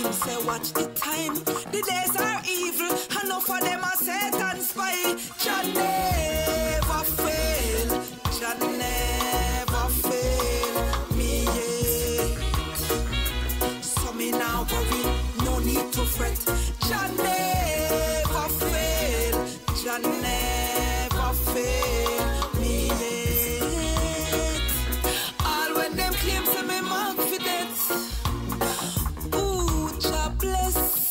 him say watch the time. The days are evil, enough of them are Satan spy. Jah never fail, Jah never fail me yet. So me now worry, no need to fret. Jah never fail, Jah never fail me yet. All when them claim to me mark for death. Ooh, Jah bless,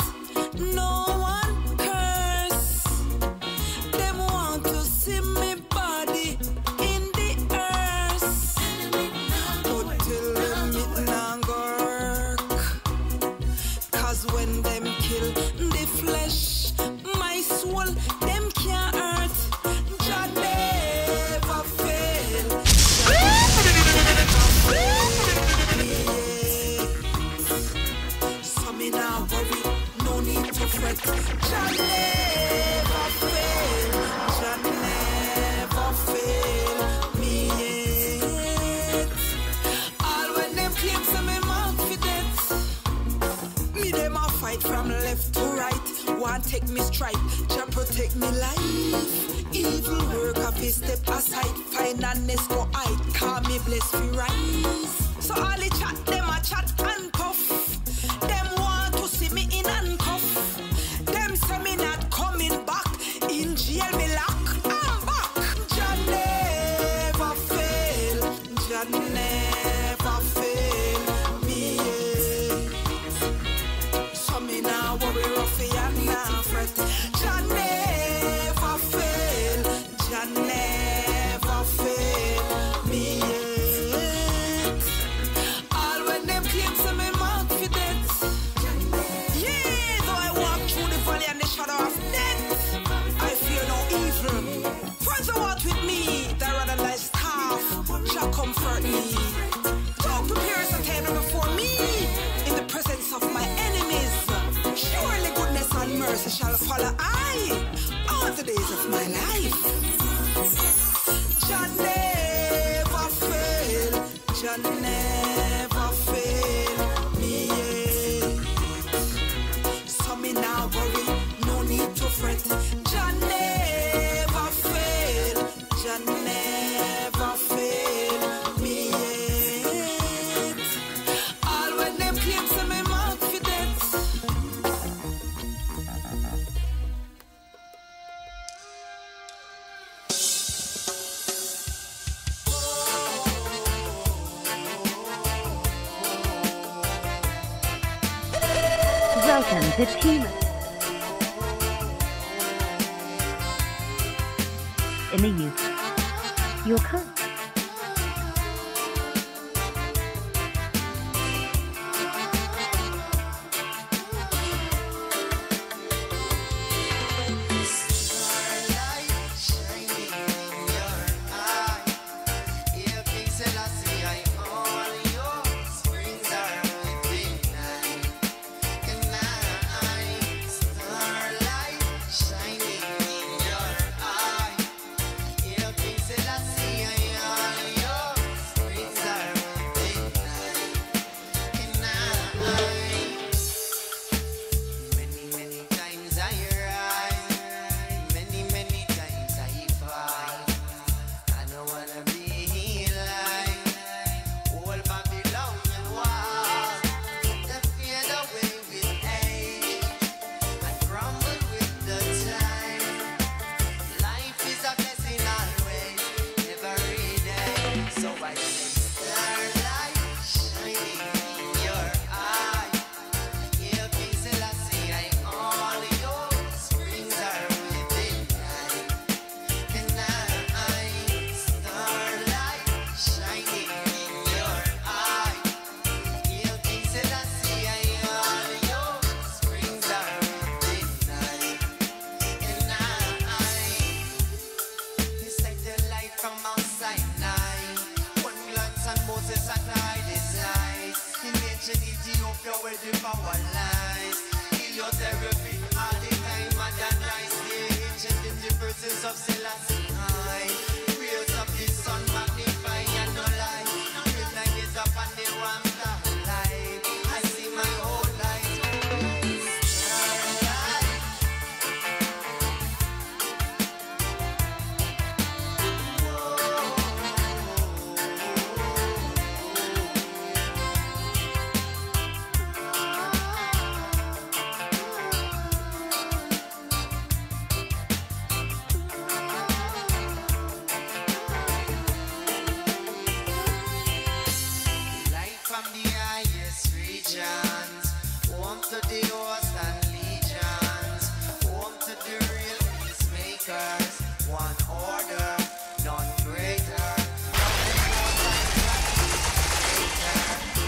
no one curse. Them want to see me body in the earth, but till them it not work. Cause when them kill the flesh, my soul, them can't hurt. Jah never fail. So me now worry, no need to fret. Jah never fail, Jah never fail me yet. All when them claim to me mark for death, me them a fight from left to right. Want take me stripe, Jah protect me life. Evil work of his step aside, finance go hide, call me blessed fi rise. So all the chat, them a chat and puff. Them want to see me in handcuff. Them say me not coming back, in jail me lock, I'm back. Jah never fail, Jah never fail me yet. So me now worry rough and now fret. Jah never fail, Jah never fail me yet. All when them claim to me mark for death. Yeah, though I walk through the valley and the shadow of death, I fear no evil. Friends are what with me, that rather than staff shall comfort me. Don't prepare us a table before me in the presence of my enemies. Surely goodness and mercy shall follow I all the days of my life. Jah never fail, Jah never fail me yet. So me now worry, no need to fret. Jah never fail, Jah never fail me yet. All when them claim to me mark for death. Welcome to Team in the youth. Your coach. to the host and legions, home to the real peacemakers. One order, none greater.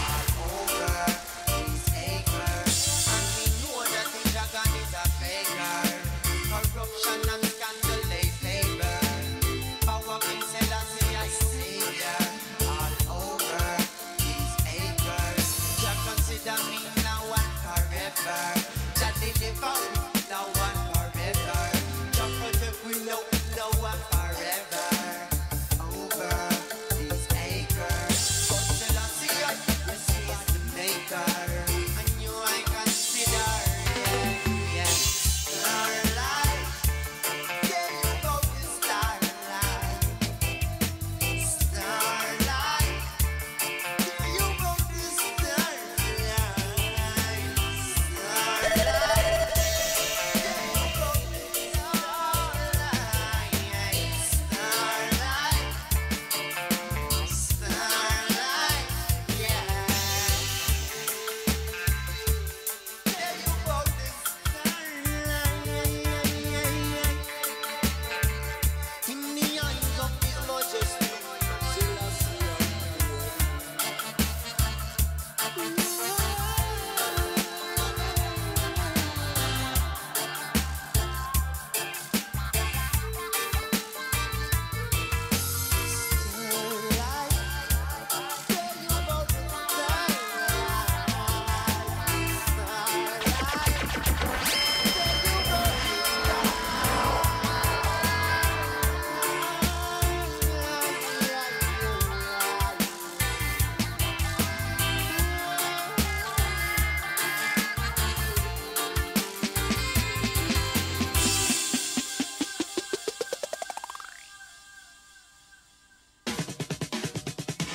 All over these acres, and we know that the dragon is a faker. Corruption and scandal they favor. Power King Selassie as savior. All over these acres, Jah consider me now and forever. Jah deliver now and forever. Jah protect we now and forever. Over these acres, God Selassie, you see is the maker, and you I consider, yeah. Starlight, tell you about the starlight. Starlight, tell you about the starlight. Starlight, tell you about the starlight. Starlight, yeah. Tell you about the starlight. In the eyes of His Majesty, Selassie.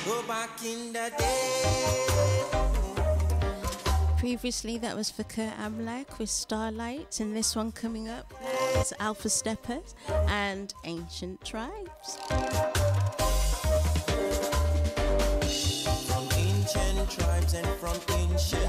Go back in the day. Previously, that was for Kurt Amlak with Starlight, and this one coming up is Alpha Steppers and Ancient Tribes. From ancient tribes and from ancient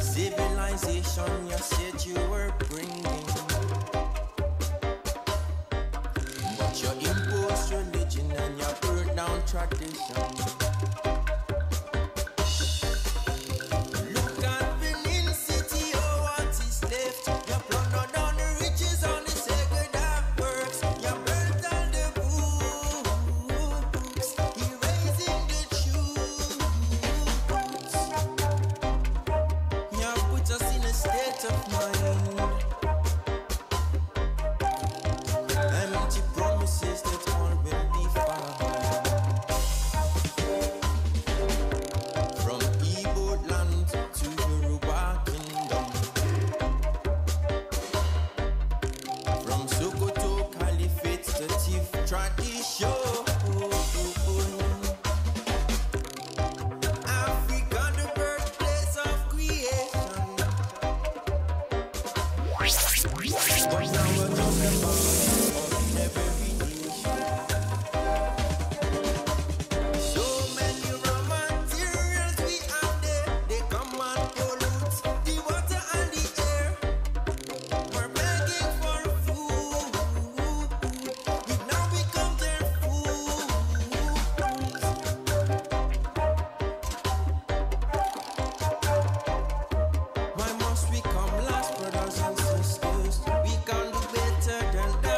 civilization you said you were bringing, but you imposed religion and you burnt down tradition. Look at Benin City, oh what is left. You plunder down the riches on the sacred works. You burnt down the books, erasing the truth. You put us in a state of mind. Empty promises that all will be found. From Igbo land to Yoruba kingdom, from Sokoto Caliphate to Tiv tradition. Africa, the birthplace of creation. But now we're talking about every nation. So many raw materials we have there. They come and pollute the water and the air. We're begging for food. We've now become their food. Why must we come last, brothers and sisters? We can do better than that.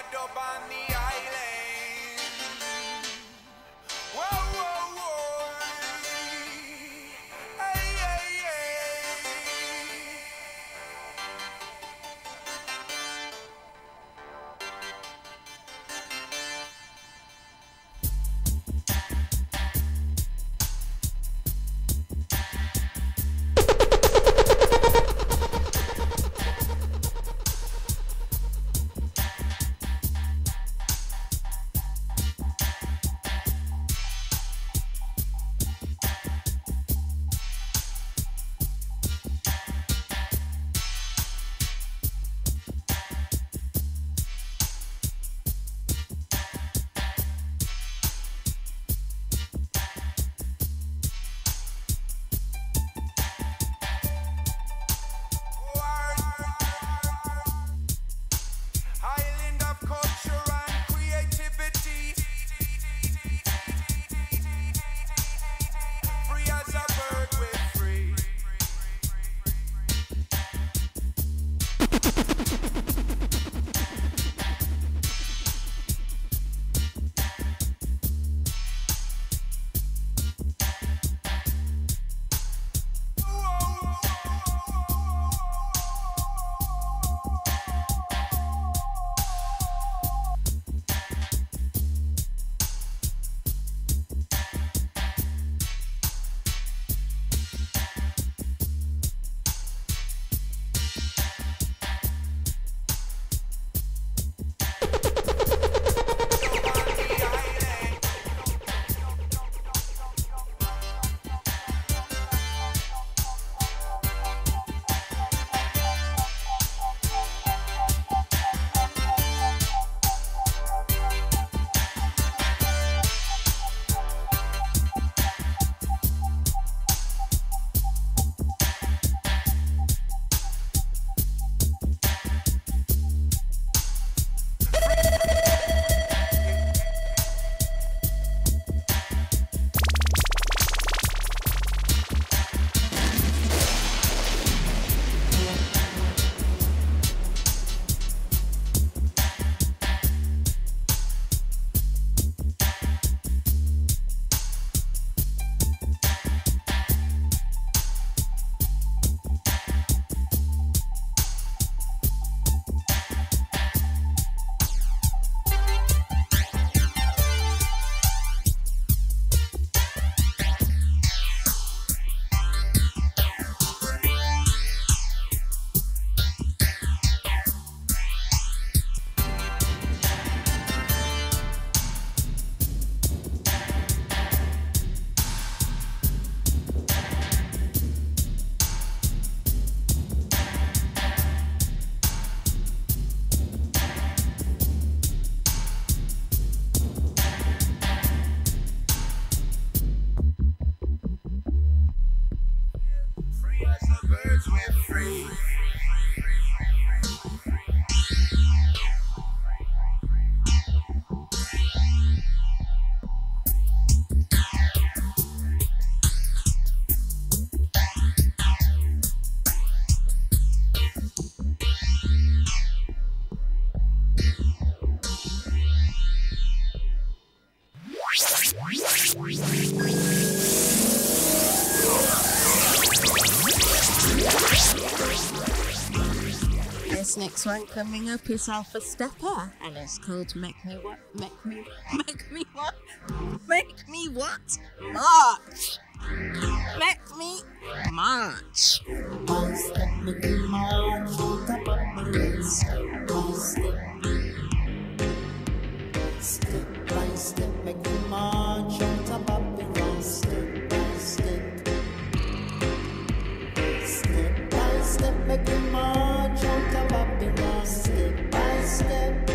a dub on the island. Whoa, whoa, whoa. Hey, hey, hey. Island of culture and creativity, free as a bird, we're free. Free as the birds, we're free. This next one coming up is Alpha Stepper, and it's called Make Me What? Make Me What? Make Me What? March! Make Me March! One step, make me march on top of my legs. One step, step by step, make me march on top of the ground. Step by step, step by step, make me march on top of the ground. Step by step,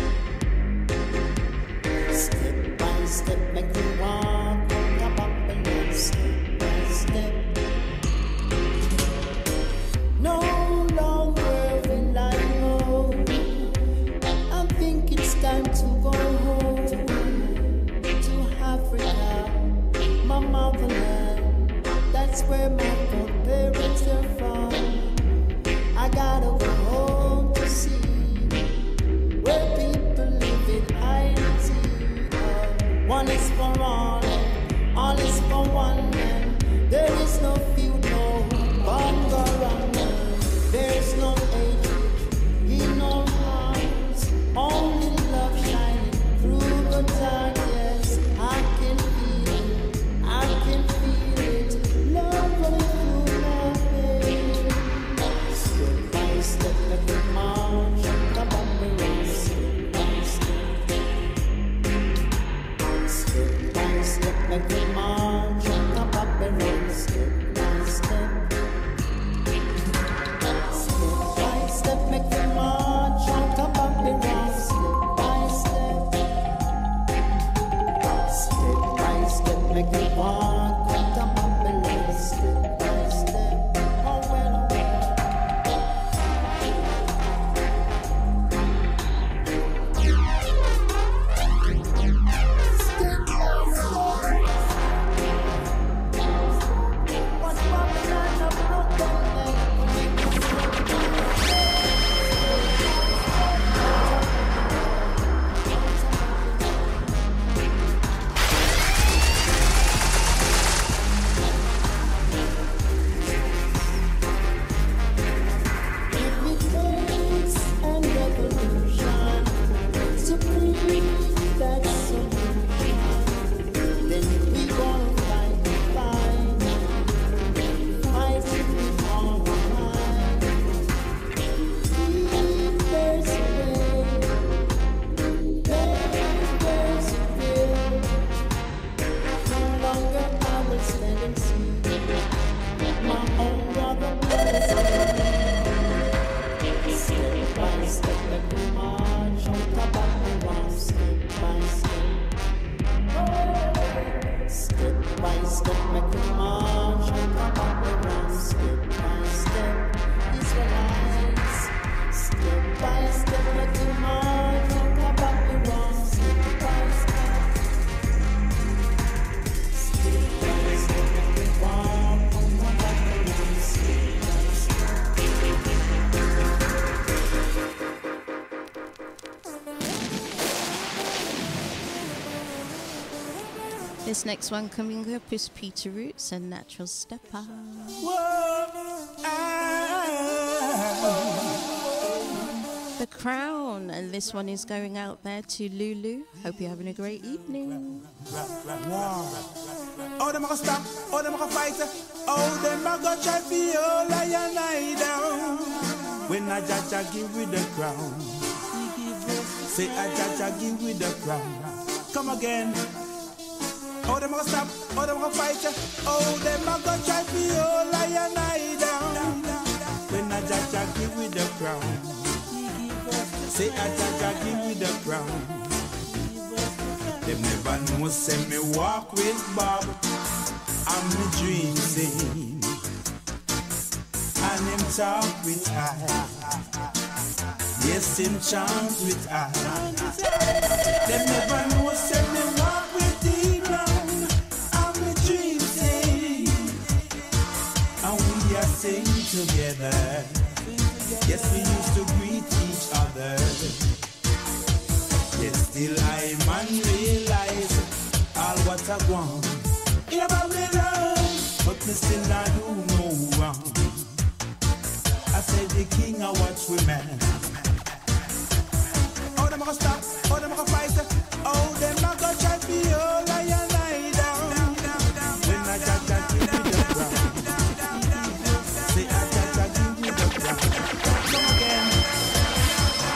step by step, make me walk on top of the ground. Step by step. No longer will I know I'm This next one coming up is Peter Roots and Natural Stepper. The Crown, and this one is going out there to Lulu. Hope you're having a great evening. Oh, them a go stop, oh, them a go fight, oh, them a go try for you, lion lie down. When a judge give with the crown, say a judge give with the crown. Come again. Oh, them a go stop, oh, them a go fight, oh, them a go try for you, lion lie down. When a judge give with the crown, say a judge give with the crown. Them never know, say me walk with Bob, I'm me dream sing, and him talk with I, yes him chant with I. Them never know, say me walk with D-Brown, I'm me dream sing, and we are sing together. Yes, we used to greet each other. Yet still I man realize all what I want. In about me love, but me still not do no wrong. I said the king I watch women. Oh, them a go stop, oh, them a go fight, oh, them a go try for you, lion lie down. When I got give me the ground, say I got give me the ground. Come again.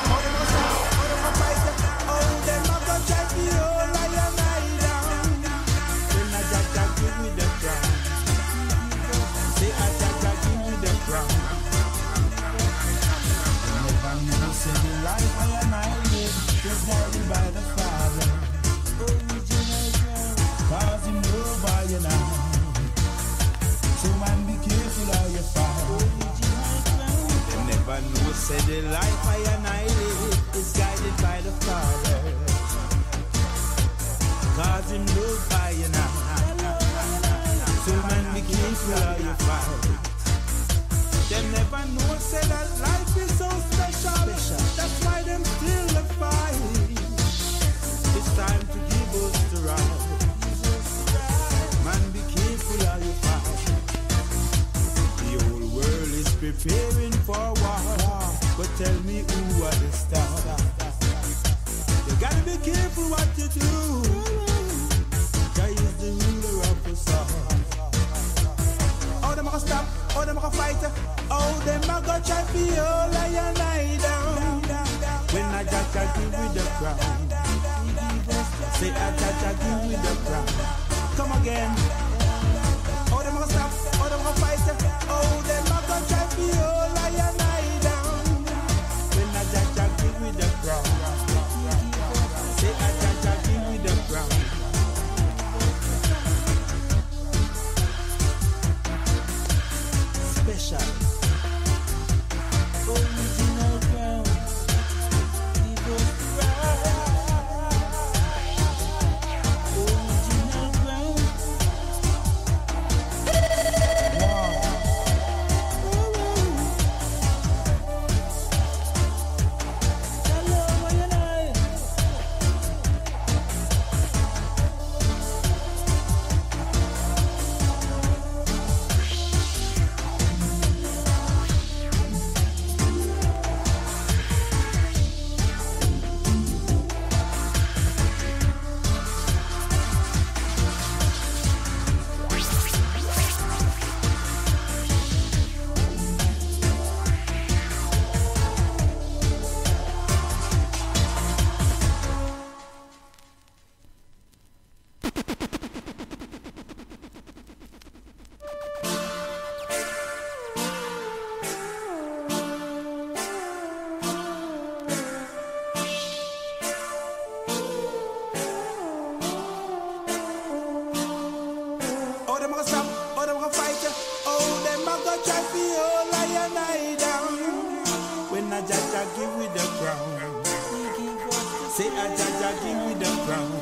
Oh, them a go stop, oh, them a go fight, oh, them a go try for you, lion lie down. When I got give me the ground, say I got give me the ground. Never know, say the life I am I live is guided by the Father. Original ground, cause him know by you now. So man, be careful how you fall. They never know, say the life I and I live is guided by the Father. Cause him know by you now. So man, be careful how you fall. They never know, say that life is so special. That's why them still the fight. It's time to give us the right. Man, be careful how you fight. The whole world is preparing for war, but tell me who are the stars. You gotta be careful what you do. God is the ruler of us all. Oh, them a go stop, oh, them a go fight, oh, them a go try for you, lion lie down. When I judge give with the crown, say I judge give with the crown. Come again. Oh, them a go stop, oh, them a go fight, oh, them a go try for you, lion lie down. When I judge give with the crown, say I judge give with the crown. Special. Original ground. Give us right. Original ground. Wow. Hello, what you like? Oh, them a go stop, oh, them a go fight, oh, them a go try for you, lion lie down. When a judge give with the crown, say a judge give with the crown.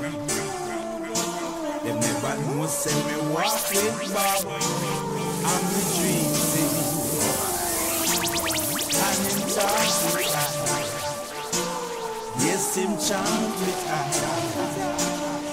Them never know, say me walk with Bob, I'm the dream sing, and him talk with I, yes him chant with I.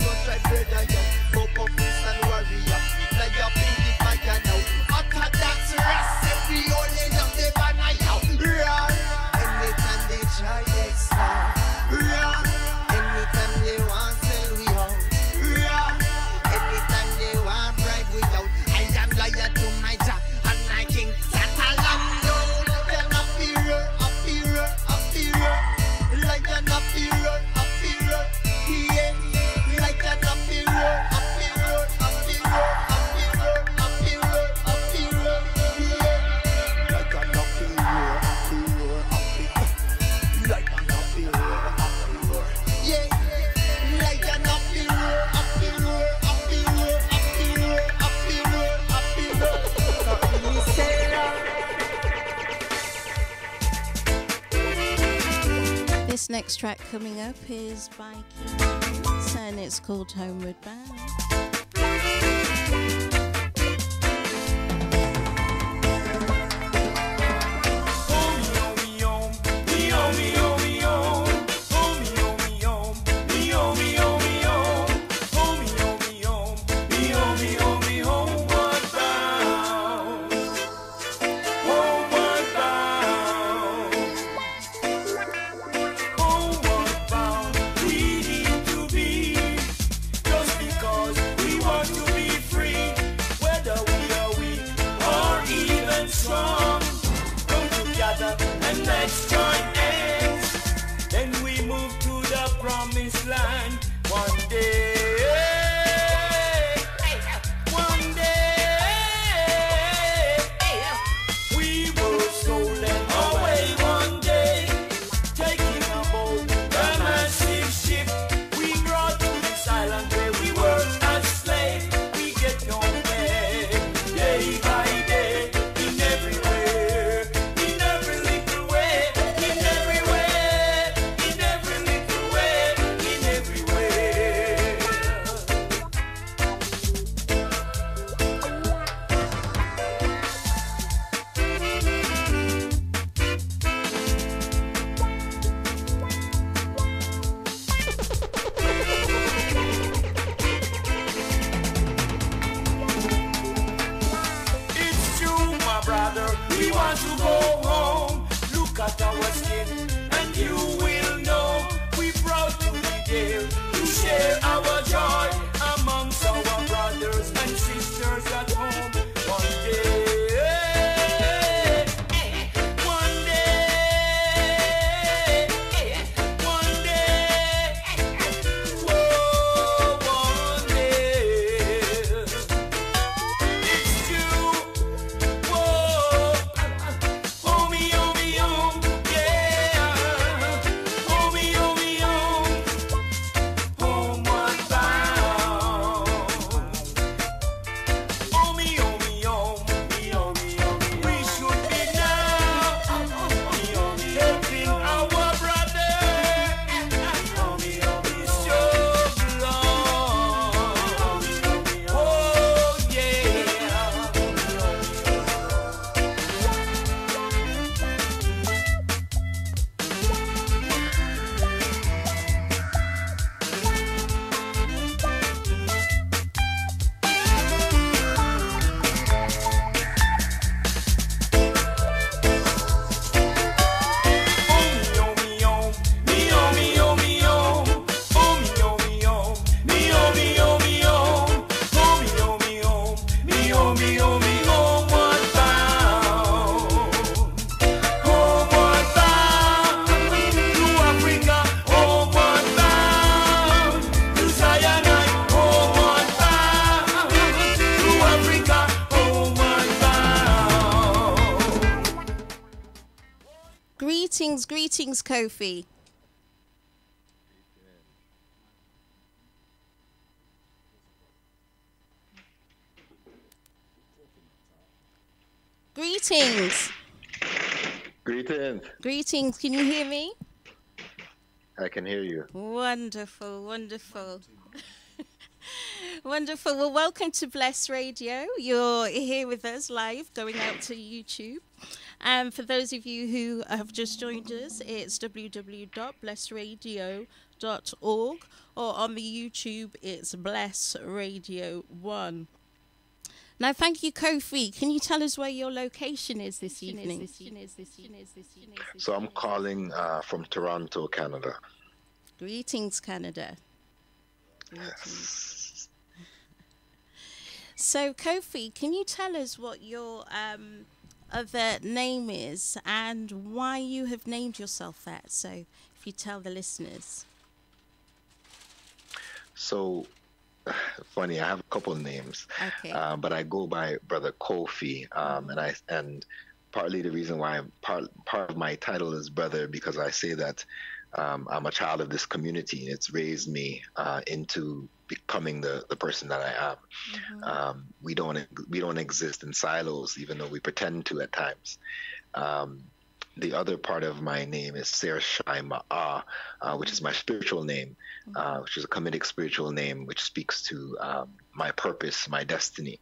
your tribe brother, yo. Pop up this and warrior. Like your pinky fire now. After that's rest, every only love the banner, yo. Run. Anytime they try, they stop. Run. Anytime they want sell we out. Run. Anytime they want bribe we out. I am loyal to my job and my king. Satalando. Lion up here, up here, up here. Lion up here, up here. Yeah. Lion up here, up here, up here, up here, up here, up here. Yeah. Lion up here, up here, up here. Lion up here, up here. Yeah. Lion up here, up here, up here, up here, up here, up here. So we say This next track coming up is by Keith, and it's called Homeward Bound. Let's join hands. Then we move to the promised land. One day, one day, we will stolen away. One day, taking a boat, a massive ship. We brought to this island where we work as slaves. We get no pay, day by day, in everywhere, in every little way, in everywhere, in every little way, in everywhere. It's true, my brother, we want to go home. Look at our skin, and you will know we proud to be there to share our joy amongst our brothers and sisters at home. One day, one day, one day, whoa, one day. It's true. Whoa, homie, homie, home, yeah. Homie, homie, home, homeward bound. Homie, homie, home, homie, homie. We should be now, homie, homie, helping our brother. Homie, homie, struggle on. Oh, yeah. Greetings, Kofi. Greetings. Greetings. Can you hear me? I can hear you. Wonderful. Wonderful. Well, welcome to Bless Radio. You're here with us live, going out to YouTube. And for those of you who have just joined us, it's www.blessradio.org, or on the YouTube, it's Bless Radio 1. Now, thank you, Kofi. Can you tell us where your location is this evening? So I'm calling from Toronto, Canada. Greetings, Canada. Greetings. So, Kofi, can you tell us what your other name is and why you have named yourself that? So, if you tell the listeners. So, funny, I have a couple of names, Okay. but I go by Brother Kofi, and partly the reason why part of my title is brother, because I say that I'm a child of this community. It's raised me into becoming the person that I am. We don't exist in silos, even though we pretend to at times. The other part of my name is SerShaiMaa, which is my spiritual name, which is a Kemetic spiritual name, which speaks to my purpose, my destiny.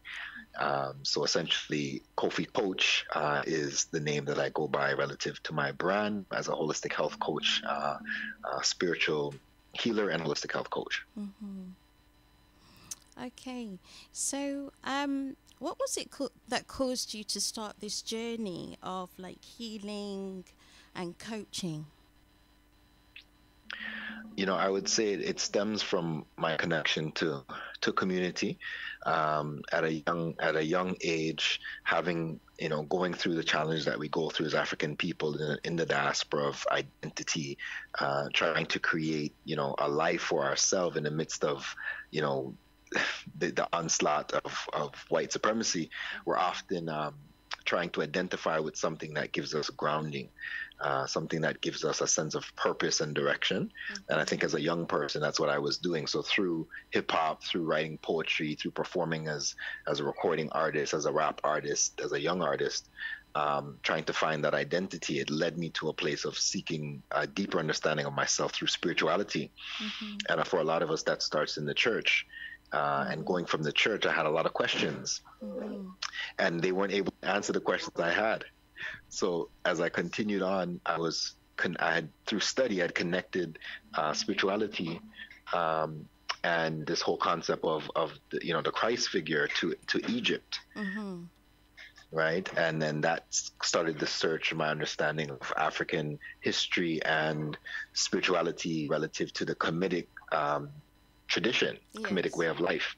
So essentially, Kofi Coach is the name that I go by relative to my brand as a holistic health coach, spiritual healer, and holistic health coach. Okay. So, what was it that caused you to start this journey of like healing and coaching? You know, I would say it stems from my connection to community. At a young age, having, going through the challenge that we go through as African people in the diaspora of identity, trying to create, a life for ourselves in the midst of, the onslaught of white supremacy. We're often trying to identify with something that gives us grounding, something that gives us a sense of purpose and direction. And I think as a young person, that's what I was doing. So through hip hop, through writing poetry, through performing as a recording artist, as a rap artist, as a young artist, trying to find that identity, it led me to a place of seeking a deeper understanding of myself through spirituality. And for a lot of us, that starts in the church. And going from the church, I had a lot of questions, and they weren't able to answer the questions I had. So as I continued on, through study, I'd connected spirituality and this whole concept of the Christ figure to Egypt, right? And then that started the search of my understanding of African history and spirituality relative to the Kemetic tradition, Kemetic way of life.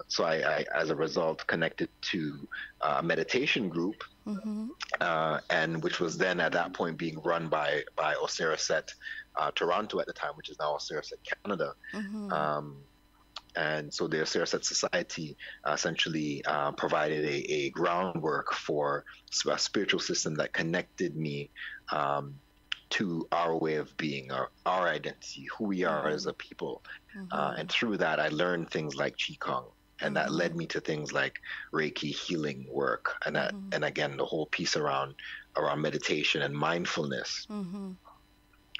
So I, as a result, connected to a meditation group, and which was then at that point being run by Osiraset Toronto at the time, which is now Osiraset Canada. And so the Osiraset Society essentially provided a groundwork for a spiritual system that connected me to our way of being, our identity, who we are as a people. And through that, I learned things like Qigong, and that led me to things like Reiki healing work, and that, and again, the whole piece around meditation and mindfulness,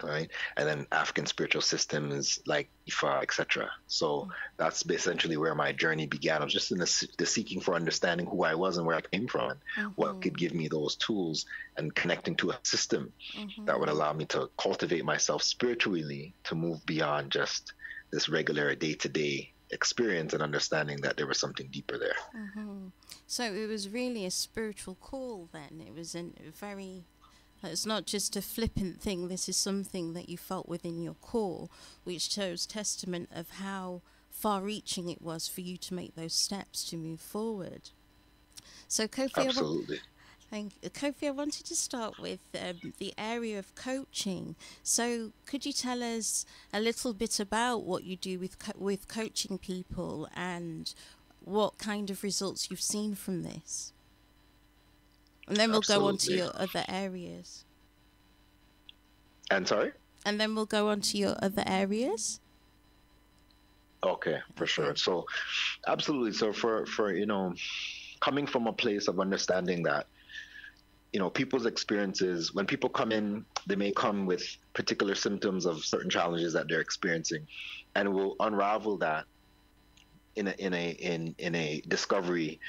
right? And then African spiritual systems like Ifa, etc. So that's essentially where my journey began. I was just in the seeking for understanding who I was and where I came from, and what could give me those tools, and connecting to a system that would allow me to cultivate myself spiritually to move beyond just this regular day-to-day experience, and understanding that there was something deeper there. So it was really a spiritual call then. It was it's not just a flippant thing. This is something that you felt within your core, which shows testament of how far-reaching it was for you to make those steps to move forward. So Kofi, Absolutely. Kofi, I wanted to start with the area of coaching. So could you tell us a little bit about what you do with coaching people, and what kind of results you've seen from this? And then we'll go on to your other areas. And sorry? And then we'll go on to your other areas. Okay, for sure. So absolutely. So for coming from a place of understanding that, people's experiences, when people come in, they may come with particular symptoms of certain challenges that they're experiencing, and we'll unravel that in a discovery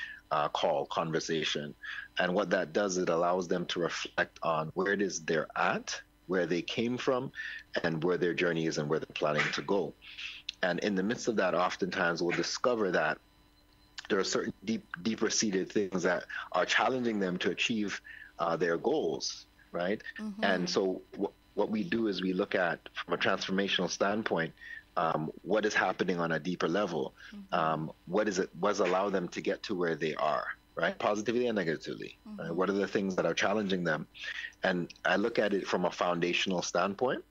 conversation. And what that does, it allows them to reflect on where it is they're at, where they came from, and where their journey is and where they're planning to go. And in the midst of that, oftentimes we'll discover that there are certain deeper seated things that are challenging them to achieve their goals, right? And so what we do is we look at, from a transformational standpoint, what is happening on a deeper level. What's allowed them to get to where they are, right? Positively and negatively. Right? What are the things that are challenging them? And I look at it from a foundational standpoint.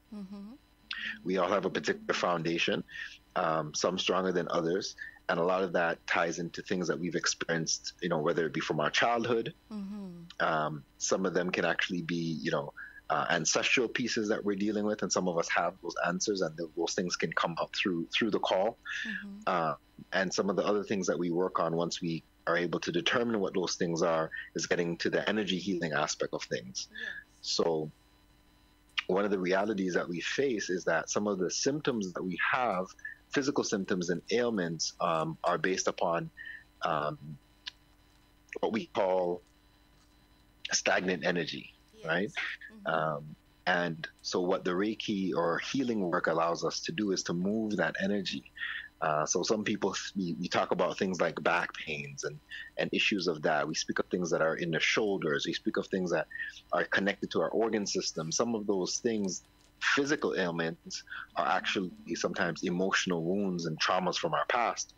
We all have a particular foundation, some stronger than others. And a lot of that ties into things that we've experienced, whether it be from our childhood. Some of them can actually be, ancestral pieces that we're dealing with, and some of us have those answers, and those things can come up through the call. And some of the other things that we work on, once we are able to determine what those things are, is getting to the energy healing aspect of things. So one of the realities that we face is that some of the symptoms that we have, physical symptoms and ailments, are based upon what we call stagnant energy, right? And so what the Reiki or healing work allows us to do is to move that energy. So some people, we talk about things like back pains and issues of that. We speak of things that are in the shoulders. We speak of things that are connected to our organ system. Some of those things, physical ailments, are actually sometimes emotional wounds and traumas from our past.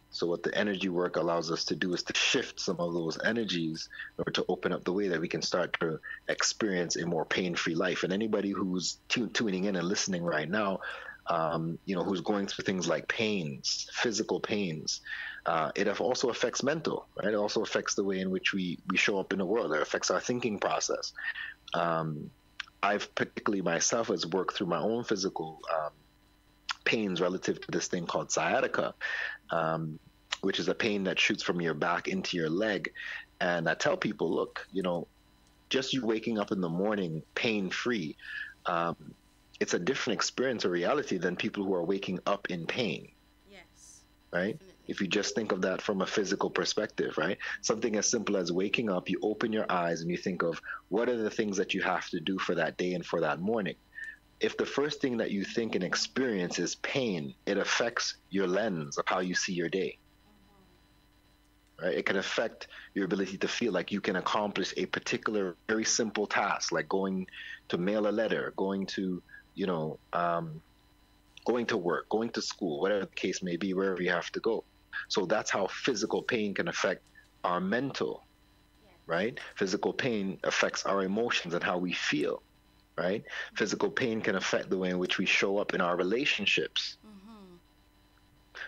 So what the energy work allows us to do is to shift some of those energies, or to open up the way that we can start to experience a more pain-free life. And anybody who's tuning in and listening right now, who's going through things like pains, physical pains, it also affects mental, right? It also affects the way in which we show up in the world. It affects our thinking process. I've particularly myself has worked through my own physical pains relative to this thing called sciatica, which is a pain that shoots from your back into your leg. And I tell people, look, just you waking up in the morning pain-free, it's a different experience or reality than people who are waking up in pain. Right? Definitely. If you just think of that from a physical perspective, right? Something as simple as waking up, you open your eyes and you think of what are the things that you have to do for that day and for that morning. If the first thing that you think and experience is pain, it affects your lens of how you see your day. Right? It can affect your ability to feel like you can accomplish a particular very simple task, like going to mail a letter, going to, going to work, going to school, whatever the case may be, wherever you have to go. So that's how physical pain can affect our mental, right? Physical pain affects our emotions and how we feel, right? Physical pain can affect the way in which we show up in our relationships.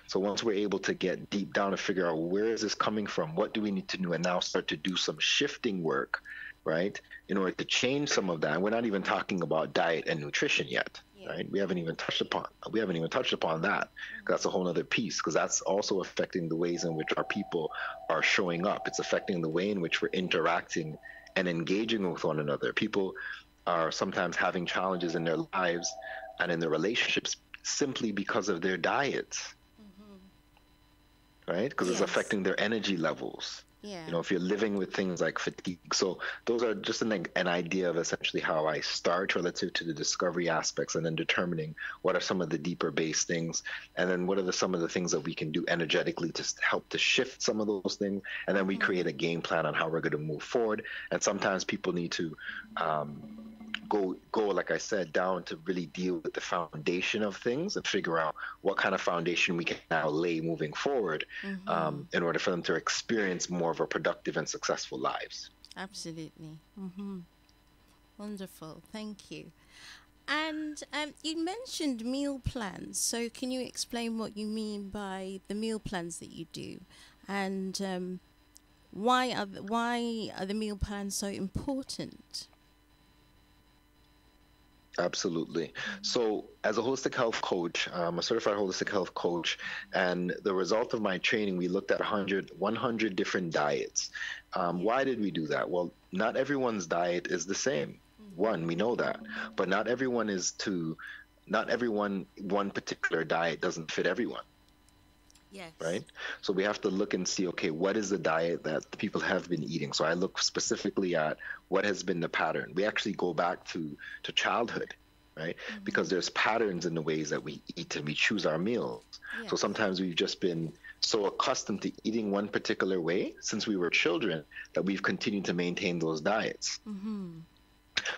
So once we're able to get deep down and figure out where is this coming from, what do we need to do, and now start to do some shifting work, right, in order to change some of that. And we're not even talking about diet and nutrition yet, right? We haven't even touched upon that. That's a whole other piece, because that's also affecting the ways in which our people are showing up. It's affecting the way in which we're interacting and engaging with one another. People are sometimes having challenges in their lives and in their relationships simply because of their diets. Right? Because it's affecting their energy levels. If you're living with things like fatigue. So those are just an idea of essentially how I start relative to the discovery aspects, and then determining what are some of the deeper base things, and then what are some of the things that we can do energetically to help to shift some of those things. And then we create a game plan on how we're going to move forward. And sometimes people need to go, like I said, down to really deal with the foundation of things and figure out what kind of foundation we can now lay moving forward, in order for them to experience more of a productive and successful lives. Absolutely. Wonderful. Thank you. And you mentioned meal plans. So can you explain what you mean by the meal plans that you do, and why are the meal plans so important? Absolutely. So as a holistic health coach, I'm a certified holistic health coach, and the result of my training, we looked at 100 different diets. Why did we do that? Well, not everyone's diet is the same. One, we know that, but not everyone, one particular diet doesn't fit everyone. Yes. right? So we have to look and see, okay, what is the diet that the people have been eating? So I look specifically at what has been the pattern. We actually go back to childhood, right? Because there's patterns in the ways that we eat and we choose our meals. So Yes. sometimes we've just been so accustomed to eating one particular way since we were children that we've continued to maintain those diets.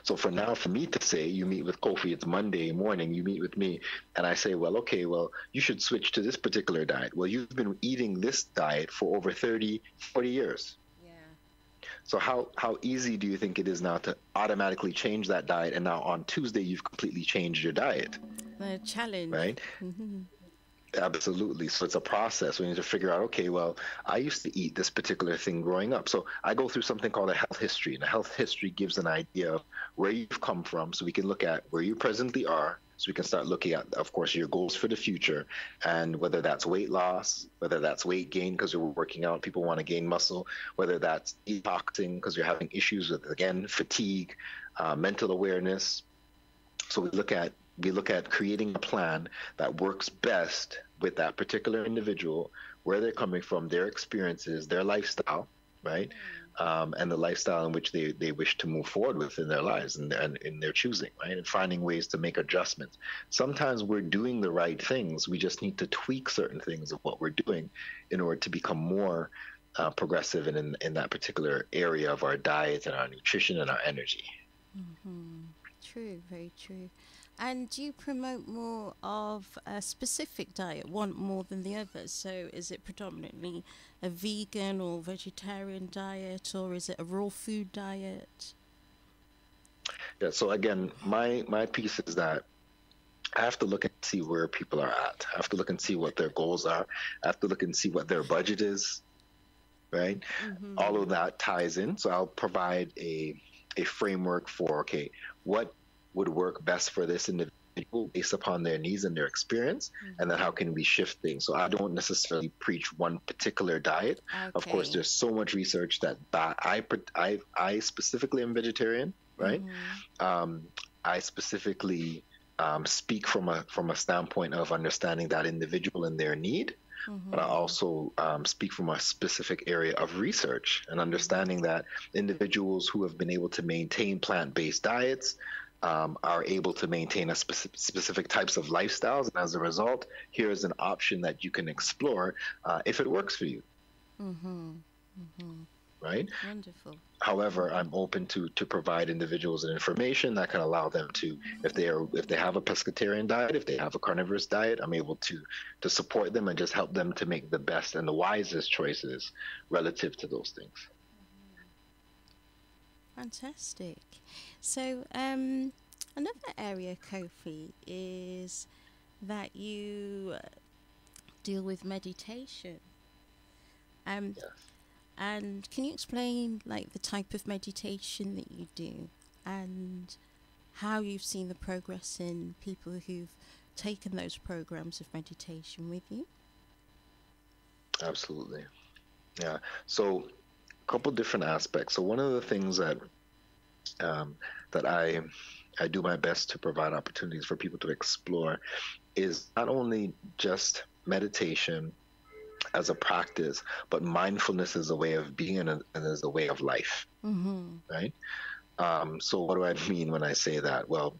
So for now, for me to say, you meet with Kofi, it's Monday morning, you meet with me, and I say, well, okay, well, you should switch to this particular diet. Well, you've been eating this diet for over 30, 40 years. Yeah. So how easy do you think it is now to automatically change that diet, and now on Tuesday, you've completely changed your diet, The challenge. right? Absolutely. So it's a process. We need to figure out, okay, well, I used to eat this particular thing growing up. So I go through something called a health history. And a health history gives an idea of where you've come from. So we can look at where you presently are. So we can start looking at, of course, your goals for the future, and whether that's weight loss, whether that's weight gain because you're working out, people want to gain muscle, whether that's detoxing because you're having issues with, again, fatigue, mental awareness. So we look at creating a plan that works best with that particular individual, where they're coming from, their experiences, their lifestyle, right? And the lifestyle in which they wish to move forward with in their lives and in their choosing, right? And finding ways to make adjustments. Sometimes we're doing the right things. We just need to tweak certain things of what we're doing in order to become more progressive in that particular area of our diet and our nutrition and our energy. True, very true. And do you promote more of a specific diet, one more than the others? So is it predominantly a vegan or vegetarian diet, or is it a raw food diet? Yeah, so again, my piece is that I have to look and see where people are at. I have to look and see what their goals are. I have to look and see what their budget is, right? All of that ties in. So I'll provide a framework for, okay, what would work best for this individual based upon their needs and their experience, and then how can we shift things. So I don't necessarily preach one particular diet. Of course, there's so much research that I specifically am vegetarian, right? I specifically speak from a standpoint of understanding that individual and their need. But I also speak from a specific area of research and understanding that individuals who have been able to maintain plant-based diets are able to maintain a specific types of lifestyles. And as a result, here is an option that you can explore if it works for you. Right? Wonderful. However, I'm open to provide individuals with information that can allow them to, if they have a pescatarian diet, if they have a carnivorous diet, I'm able to support them and just help them to make the best and the wisest choices relative to those things. Fantastic. So another area, Kofi, is that you deal with meditation. Yes. And can you explain like the type of meditation that you do and how you've seen the progress in people who've taken those programs of meditation with you? Absolutely. Yeah. So a couple different aspects. So one of the things that I do my best to provide opportunities for people to explore is not only just meditation as a practice, but mindfulness as a way of being and as a way of life, right? So what do I mean when I say that? Well,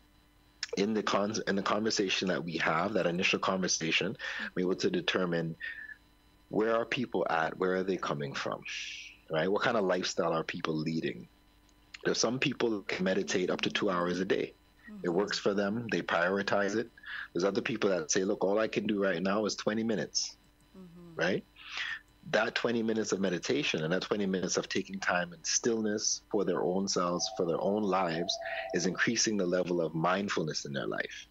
in the conversation that we have, that initial conversation, we're able to determine where are people at, where are they coming from, right? What kind of lifestyle are people leading? There's some people that can meditate up to 2 hours a day. It works for them. They prioritize it. There's other people that say, look, all I can do right now is 20 minutes. Right? That 20 minutes of meditation and that 20 minutes of taking time in stillness for their own selves, for their own lives, is increasing the level of mindfulness in their life.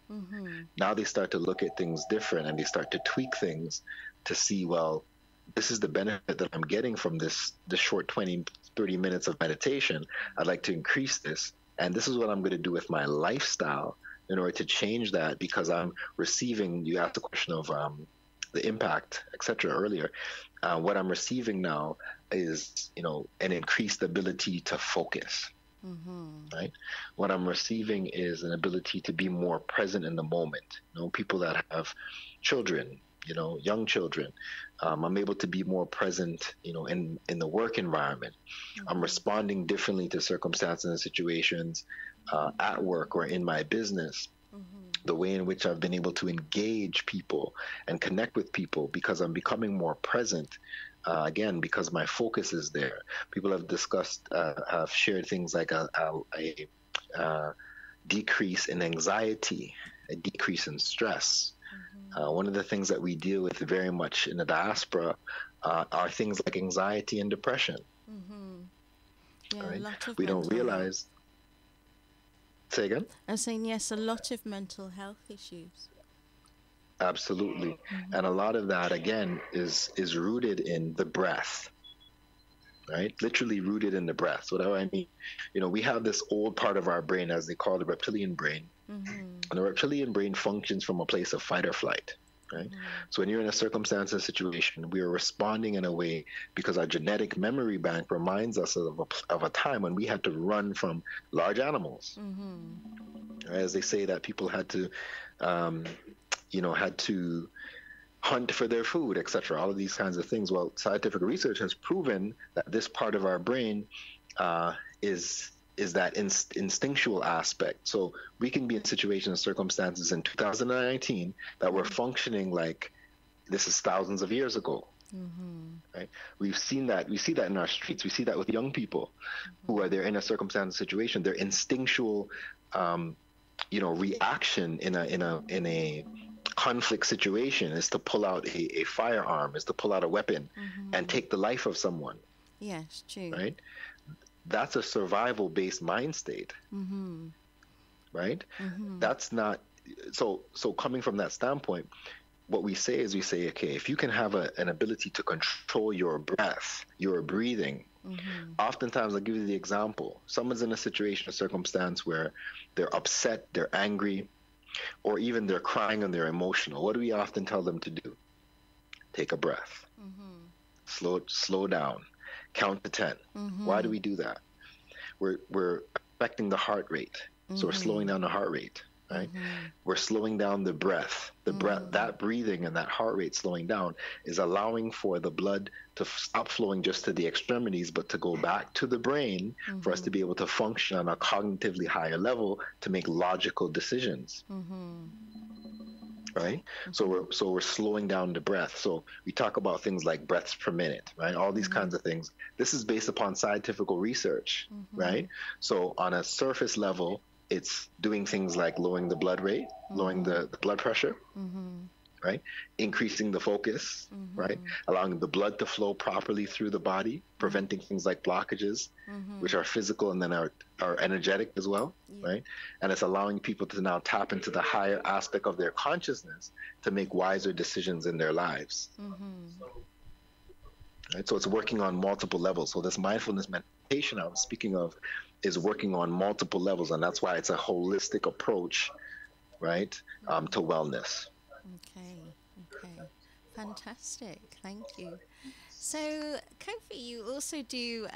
Now they start to look at things different and they start to tweak things to see, well, this is the benefit that I'm getting from this short 20, 30 minutes of meditation. I'd like to increase this. And this is what I'm going to do with my lifestyle in order to change that, because I'm receiving, you asked the question of the impact, etc. earlier. What I'm receiving now is, an increased ability to focus, right? What I'm receiving is an ability to be more present in the moment. People that have children, young children. I'm able to be more present, in the work environment. I'm responding differently to circumstances and situations at work or in my business. The way in which I've been able to engage people and connect with people because I'm becoming more present. Again, because my focus is there. People have discussed, have shared things like a decrease in anxiety, a decrease in stress. One of the things that we deal with very much in the diaspora are things like anxiety and depression. Yeah, right? a lot of We don't mental realize. Say again? I'm saying yes, a lot of mental health issues. Absolutely. And a lot of that, again, is rooted in the breath, right? Literally rooted in the breath. So what do I mean? We have this old part of our brain, as they call the reptilian brain. And the reptilian brain functions from a place of fight or flight, right? So when you're in a circumstance or situation, we are responding in a way because our genetic memory bank reminds us of a time when we had to run from large animals. As they say that people had to hunt for their food, etc. All of these kinds of things. Well, scientific research has proven that this part of our brain is that instinctual aspect. So we can be in situations and circumstances in 2019 that we're functioning like this is thousands of years ago. Right? We've seen that. We see that in our streets. We see that with young people who are there in a circumstance situation. Their instinctual, reaction in a conflict situation is to pull out a firearm, is to pull out a weapon and take the life of someone. Yes, true. Right? That's a survival-based mind state. Right? That's not so coming from that standpoint, what we say is okay, if you can have an ability to control your breath, your breathing. Oftentimes, I'll give you the example. Someone's in a situation or circumstance where they're upset, they're angry, or even they're crying and they're emotional. What do we often tell them to do? Take a breath. Slow down. Count to 10. Why do we do that? We're affecting the heart rate. So we're slowing down the heart rate, right? We're slowing down the breath. The breath, that breathing and that heart rate slowing down is allowing for the blood to stop flowing just to the extremities, but to go back to the brain for us to be able to function on a cognitively higher level to make logical decisions. Right? So we're slowing down the breath. So we talk about things like breaths per minute, right? All these kinds of things. This is based upon scientific research, right? So on a surface level, it's doing things like lowering the blood rate, lowering the blood pressure, right? Increasing the focus, right? Allowing the blood to flow properly through the body, preventing things like blockages, which are physical and then are energetic as well, right? And it's allowing people to now tap into the higher aspect of their consciousness to make wiser decisions in their lives. Right? So it's working on multiple levels. So this mindfulness meditation I was speaking of is working on multiple levels, and that's why it's a holistic approach, right, to wellness. Okay. Fantastic. Thank you. So, Kofi, you also do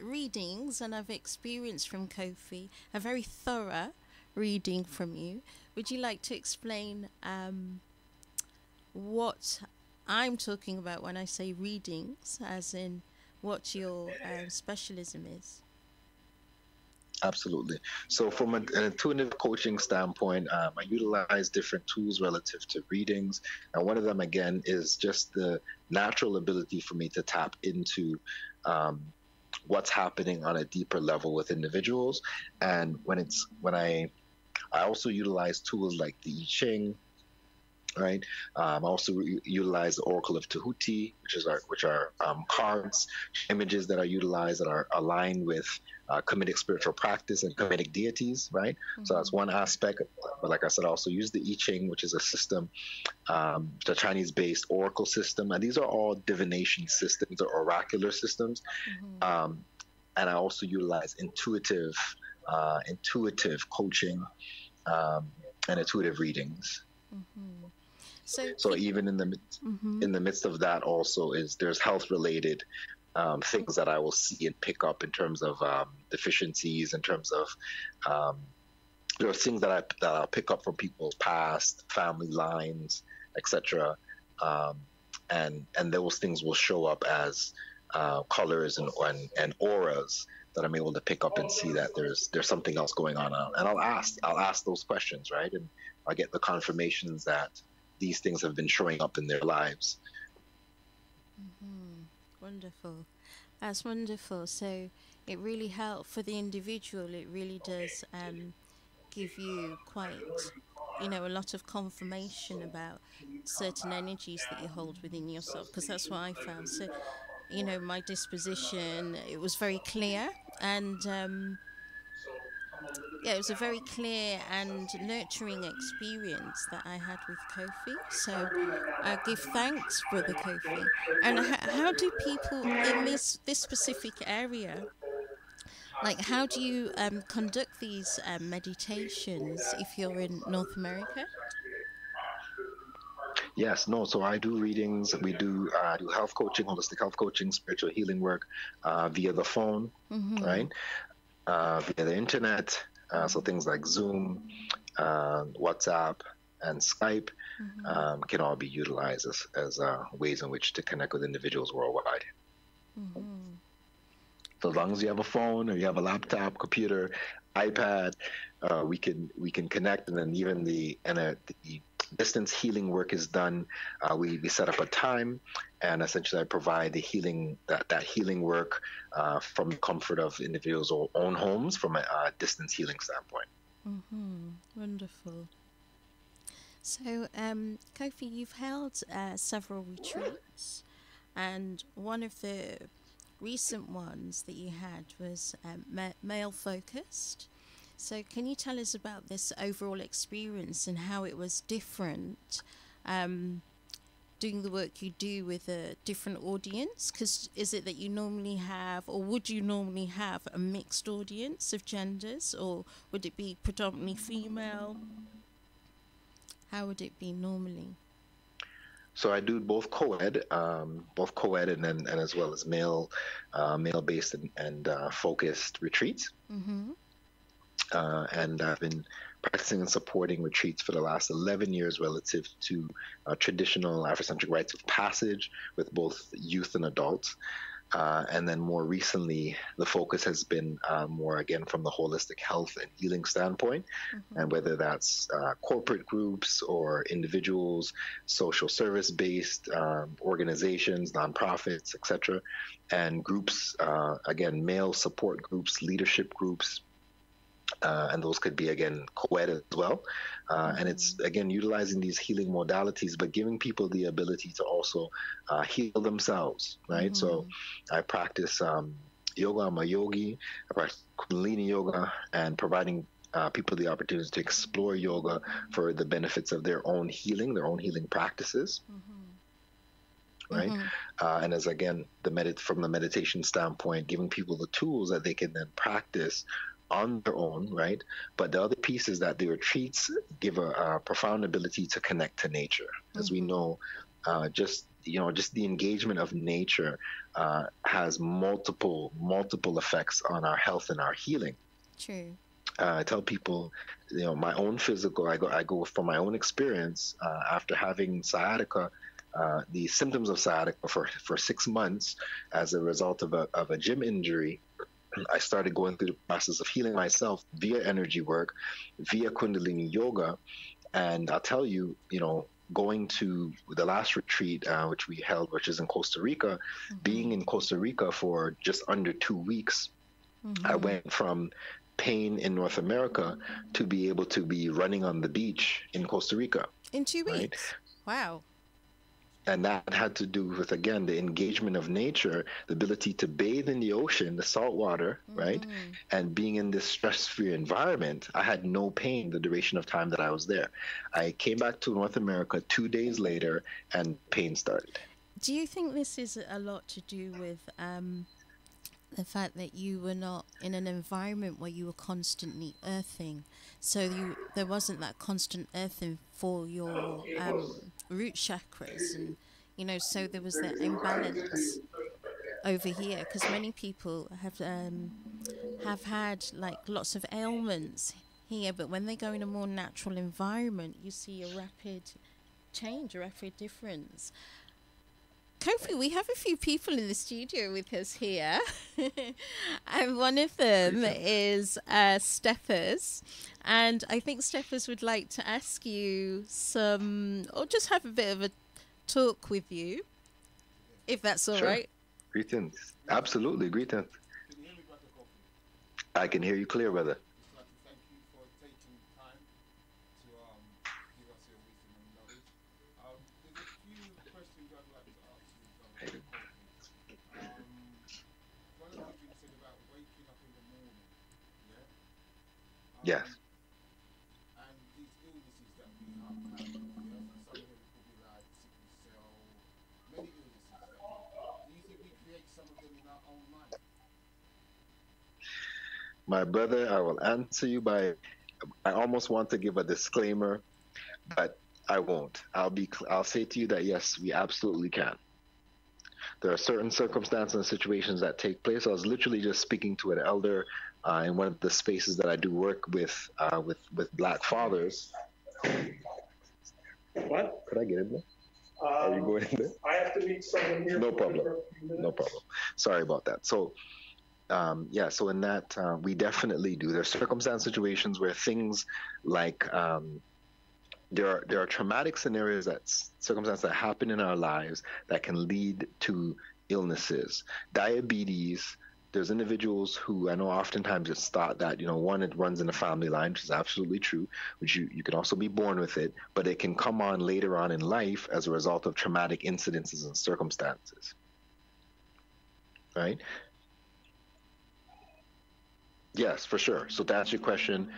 readings, and I've experienced from Kofi a very thorough reading from you. Would you like to explain what I'm talking about when I say readings, as in what your specialism is? Absolutely. So from an intuitive coaching standpoint, I utilize different tools relative to readings. And one of them, again, is just the natural ability for me to tap into what's happening on a deeper level with individuals. And I also utilize tools like the I Ching, right? I also utilize the Oracle of Tahuti, which are cards, images that are utilized that are aligned with Kemetic spiritual practice and Kemetic deities, right? So that's one aspect. But like I said, I also use the I Ching, which is a system, the Chinese-based oracle system, and these are all divination systems or oracular systems. And I also utilize intuitive coaching and intuitive readings. So even in the midst of that, also there's health related things that I will see and pick up in terms of deficiencies, in terms of there are things that I'll pick up from people's past, family lines, etc. and those things will show up as colors and auras that I'm able to pick up and see that there's something else going on, and I'll ask those questions, right, and I get the confirmations that these things have been showing up in their lives. Wonderful. That's wonderful. So it really helps for the individual. It really does give you quite, a lot of confirmation about certain energies that you hold within yourself. Because that's what I found. So, my disposition, it was very clear, and yeah, it was a very clear and nurturing experience that I had with Kofi. So I give thanks, Brother Kofi. And how do people in this specific area, like how do you conduct these meditations if you're in North America? Yes, no. So I do readings. We do health coaching, holistic health coaching, spiritual healing work via the phone, right? Via the internet. So things like Zoom, WhatsApp, and Skype can all be utilized as ways in which to connect with individuals worldwide. So as long as you have a phone or you have a laptop, computer, iPad, we can connect, and then even the distance healing work is done. We set up a time, and essentially I provide the healing that healing work from the comfort of individuals' own homes from a distance healing standpoint. Wonderful. So, Kofi, you've held several retreats, and one of the recent ones that you had was male focused. So can you tell us about this overall experience and how it was different doing the work you do with a different audience? Because is it that you normally have, or would you normally have, a mixed audience of genders, or would it be predominantly female? How would it be normally? So I do both co-ed, and as well as male-based and focused retreats. And I've been practicing and supporting retreats for the last 11 years relative to traditional Afrocentric rites of passage with both youth and adults. And then more recently, the focus has been more, again, from the holistic health and healing standpoint, and whether that's corporate groups or individuals, social service-based organizations, nonprofits, etc., and groups, again, male support groups, leadership groups, and those could be, again, co-ed as well. And it's, again, utilizing these healing modalities, but giving people the ability to also heal themselves, right? So I practice yoga. I'm a yogi. I practice Kundalini yoga, and providing people the opportunity to explore yoga for the benefits of their own healing practices. Right. And as, again, from the meditation standpoint, giving people the tools that they can then practice on their own, right? But the other piece is that the retreats give a profound ability to connect to nature. As we know, just the engagement of nature has multiple effects on our health and our healing. True. I tell people, my own physical, I go from my own experience after having sciatica, the symptoms of sciatica for 6 months as a result of a gym injury. I started going through the process of healing myself via energy work, via Kundalini yoga. And I'll tell you, going to the last retreat, which we held, which is in Costa Rica, being in Costa Rica for just under 2 weeks, I went from pain in North America to be able to be running on the beach in Costa Rica. In 2 weeks? Right? Wow. And that had to do with, again, the engagement of nature, the ability to bathe in the ocean, the salt water, right? And being in this stress-free environment, I had no pain the duration of time that I was there. I came back to North America 2 days later, and pain started. Do you think this is a lot to do with the fact that you were not in an environment where you were constantly earthing? So there wasn't that constant earthing for your root chakras, and so there was that imbalance over here, because many people have had like lots of ailments here, but when they go in a more natural environment, you see a rapid change or after a difference. Kofi, we have a few people in the studio with us here, and one of them is Stephers, and I think Stephers would like to ask you some, or just have a bit of a talk with you, if that's all Sure. right. Greetings. Absolutely, greetings. I can hear you clear, brother. Yes. My brother, I will answer you by, I almost want to give a disclaimer, but I won't. I'll say to you that yes, we absolutely can. There are certain circumstances and situations that take place. I was literally just speaking to an elder in one of the spaces that I do work with Black fathers. What? Could I get in there? Are you going in there? I have to meet someone here. No problem. No problem. Sorry about that. So, so in that, we definitely do. There are circumstance situations where things like there are traumatic scenarios, circumstances that happen in our lives that can lead to illnesses. Diabetes, there's individuals who I know oftentimes it's thought that, one, it runs in the family line, which is absolutely true, which you can also be born with it, but it can come on later on in life as a result of traumatic incidences and circumstances. Right? Yes, for sure. So to answer your question,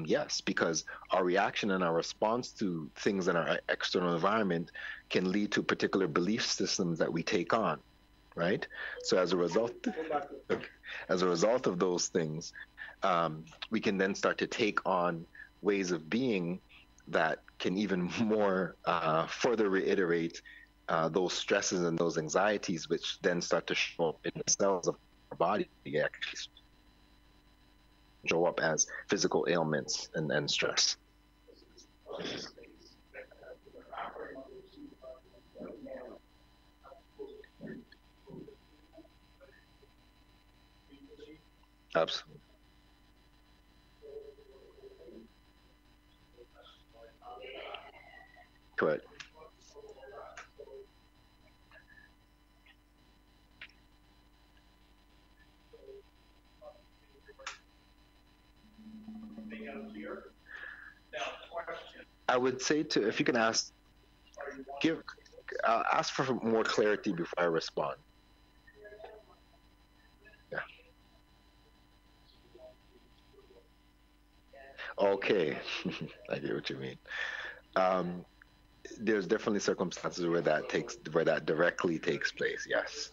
yes, because our reaction and our response to things in our external environment can lead to particular belief systems that we take on, right? So as a result of those things, we can then start to take on ways of being that can even more further reiterate those stresses and those anxieties, which then start to show up in the cells of our body, actually show up as physical ailments and stress. Absolutely. Correct. I would say if you can ask for more clarity before I respond. Yeah. Okay. I get what you mean. There's definitely circumstances where that directly takes place. Yes.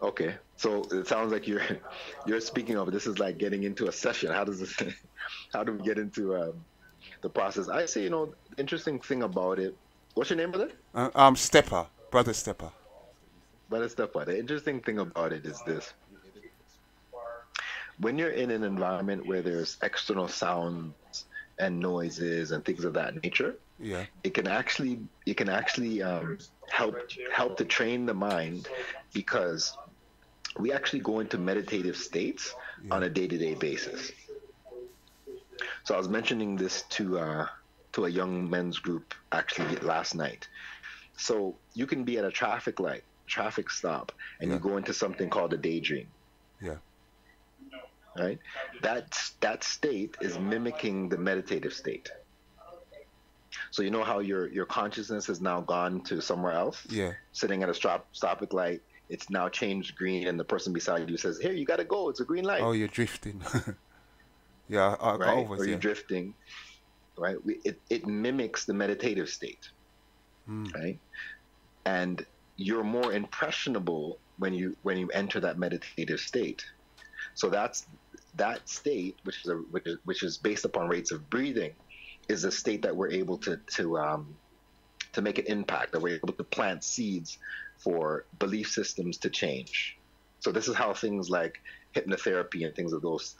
Okay, so it sounds like you're speaking of, this is like getting into a session. How do we get into the process? I say, the interesting thing about it. What's your name, brother? Stepper, brother Stepper. Brother Stepper. The interesting thing about it is this: when you're in an environment where there's external sounds and noises and things of that nature, yeah, it can actually help to train the mind, because we actually go into meditative states on a day-to-day basis. So I was mentioning this to a young men's group actually last night. So you can be at a traffic stop, and you go into something called a daydream. Yeah. Right? That state is mimicking the meditative state. So you know how your consciousness has now gone to somewhere else? Yeah. Sitting at a traffic light, it's now changed green, and the person beside you says, "Here, you gotta go. It's a green light." Oh, you're drifting. Yeah, I right? always, Or you're drifting. Right? It mimics the meditative state. Right? and you're more impressionable when you enter that meditative state. So that's that state, which is based upon rates of breathing, is a state that we're able to make an impact, that we're able to plant seeds for belief systems to change. So this is how things like hypnotherapy and things of those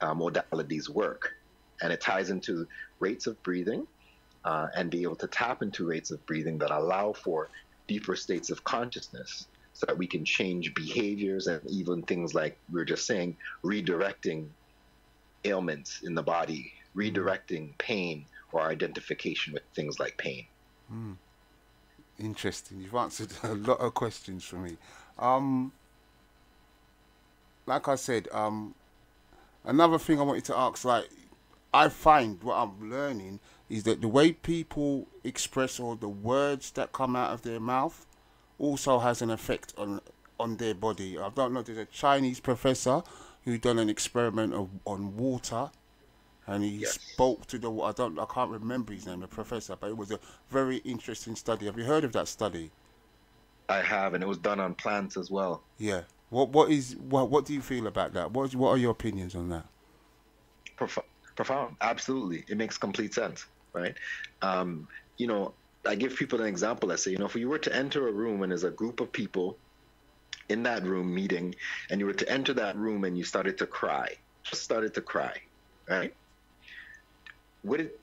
modalities work. And it ties into rates of breathing and be able to tap into rates of breathing that allow for deeper states of consciousness so that we can change behaviors and even things like we were just saying, redirecting ailments in the body, redirecting pain or identification with things like pain. Interesting. You've answered a lot of questions for me. Like I said, another thing I wanted to ask, like, I find what I'm learning is that the way people express or the words that come out of their mouth also has an effect on their body. I don't know, there's a Chinese professor who done an experiment on water, and he spoke to the, I can't remember his name, the professor, but it was a very interesting study. Have you heard of that study? I have, and it was done on plants as well. Yeah. What do you feel about that? What are your opinions on that? Profound. Absolutely. It makes complete sense, right? You know, I give people an example. I say, you know, if you were to enter a room and there's a group of people in that room meeting, and you were to enter that room and you started to cry, right?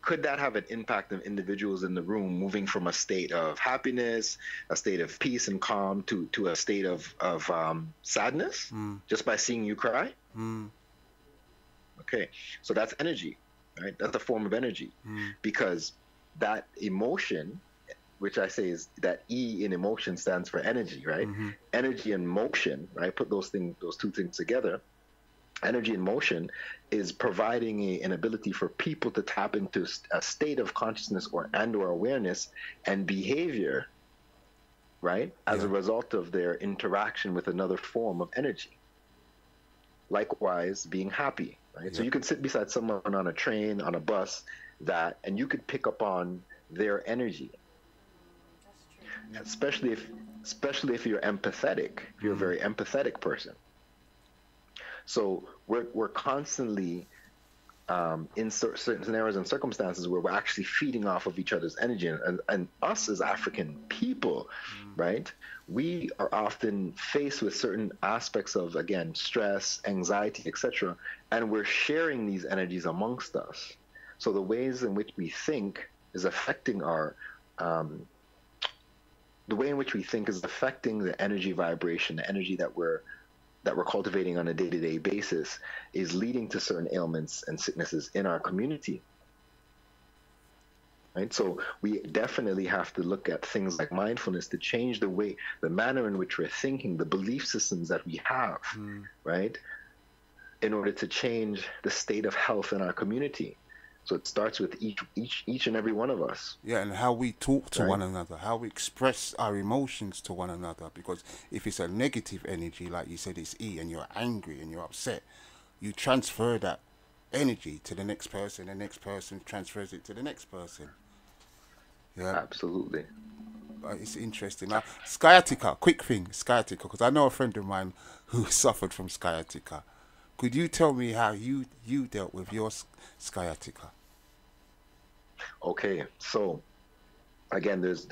Could that have an impact on individuals in the room moving from a state of happiness, a state of peace and calm to a state of sadness just by seeing you cry? Okay, so that's energy, right? That's a form of energy because that emotion, which I say is that E in emotion stands for energy, right? Energy and motion, right? Put those two things together. Energy and motion is providing an ability for people to tap into a state of consciousness or awareness and behavior, right? As a result of their interaction with another form of energy. Likewise, being happy, right? So you could sit beside someone on a train, on a bus, and you could pick up on their energy. Especially if you're empathetic, if you're a very empathetic person. So we're constantly in certain scenarios and circumstances where we're actually feeding off of each other's energy, and us as African people, right? We are often faced with certain aspects of, again, stress, anxiety, etc., and we're sharing these energies amongst us. So the ways in which we think is affecting the way in which we think is affecting the energy vibration, the energy that we're cultivating on a day-to-day basis, is leading to certain ailments and sicknesses in our community. Right? So we definitely have to look at things like mindfulness to change the manner in which we're thinking, the belief systems that we have, right? In order to change the state of health in our community. So it starts with each and every one of us. Yeah, and how we talk to one another, how we express our emotions to one another. Because if it's a negative energy, like you said, it's E, and you're angry and you're upset, you transfer that energy to the next person transfers it to the next person. Yeah, absolutely. It's interesting. Now, sciatica, quick thing, sciatica, because I know a friend of mine who suffered from sciatica. Could you tell me how you dealt with your sciatica? Okay, so again, there's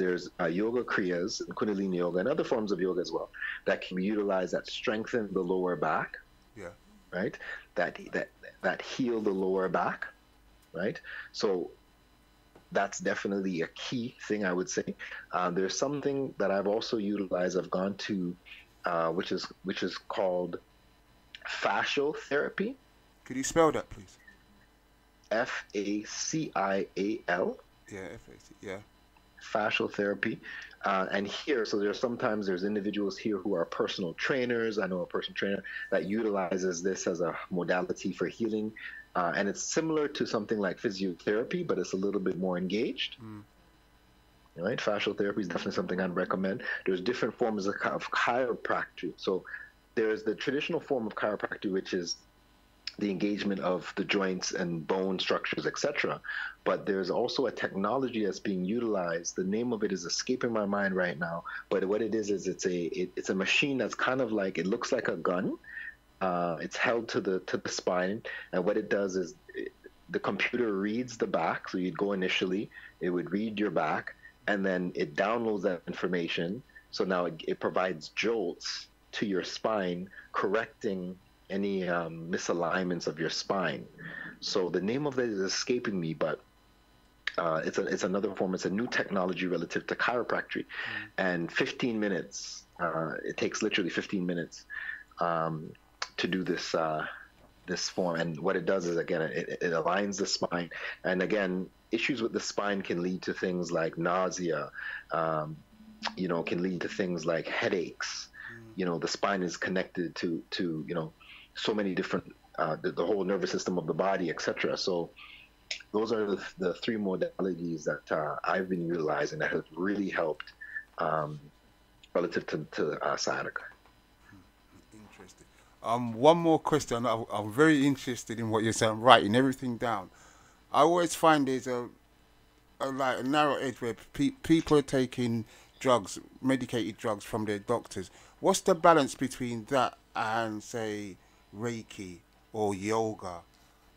yoga kriyas, Kundalini yoga, and other forms of yoga as well that can be utilized that strengthen the lower back. Yeah. Right. That heal the lower back. Right. So that's definitely a key thing, I would say. There's something that I've also utilized. I've gone to, which is called fascial therapy. Could you spell that, please? FACIAL. Yeah, yeah. Fascial therapy. And here, so there's individuals here who are personal trainers. I know a personal trainer that utilizes this as a modality for healing. And it's similar to something like physiotherapy, but it's a little bit more engaged. Right? Fascial therapy is definitely something I'd recommend. There's different forms of chiropractic. So there's the traditional form of chiropractic, which is the engagement of the joints and bone structures, etc. But there's also a technology that's being utilized. The name of it is escaping my mind right now. But what it is it's a machine that's kind of like, it looks like a gun. It's held to the spine, and what it does is the computer reads the back. So you'd go initially, it would read your back, and then it downloads that information. So now it provides jolts to your spine, correcting any misalignments of your spine. So the name of it is escaping me, but it's another form. It's a new technology relative to chiropractic, and 15 minutes. It takes literally 15 minutes to do this this form. And what it does is, again, it aligns the spine. And again, issues with the spine can lead to things like nausea. Can lead to things like headaches. The spine is connected to so many different the whole nervous system of the body, etc. So those are the three modalities that I've been utilizing that have really helped relative to sciatica. Interesting. One more question. I'm very interested in what you're saying. I'm writing everything down. I always find there's a narrow edge where people are taking drugs, medicated drugs from their doctors. What's the balance between that and, say, Reiki or yoga,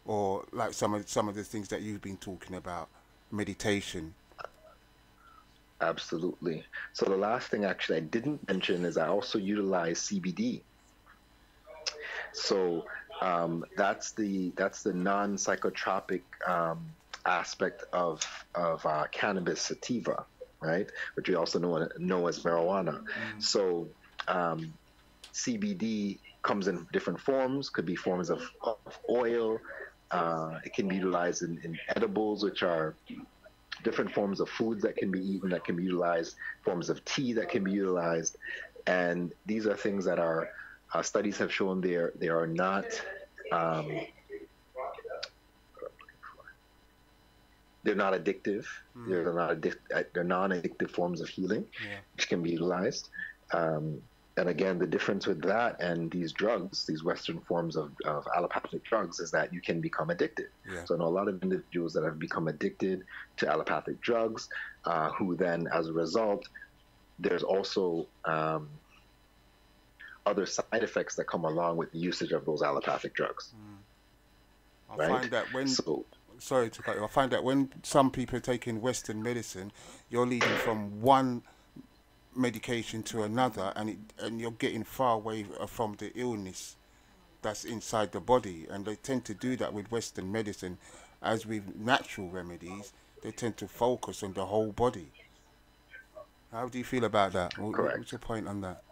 or like some of the things that you've been talking about, meditation? Absolutely. So the last thing actually I didn't mention is I also utilize CBD. So that's the non-psychotropic aspect of cannabis sativa, right? Which we also know as marijuana. So CBD comes in different forms. Could be forms of oil. It can be utilized in edibles, which are different forms of foods that can be eaten, that can be utilized, forms of tea that can be utilized. And these are things that are studies have shown they are not they're not addictive. They're non-addictive forms of healing, which can be utilized. And again, the difference with that and these drugs, these Western forms of allopathic drugs, is that you can become addicted. So I know a lot of individuals that have become addicted to allopathic drugs, who then, as a result, there's also other side effects that come along with the usage of those allopathic drugs. I find that when... Sorry to cut you. I find that when some people are taking Western medicine, you're leading from one medication to another, and you're getting far away from the illness that's inside the body. And they tend to do that with Western medicine. As with natural remedies, they tend to focus on the whole body. How do you feel about that? Correct. What's your point on that?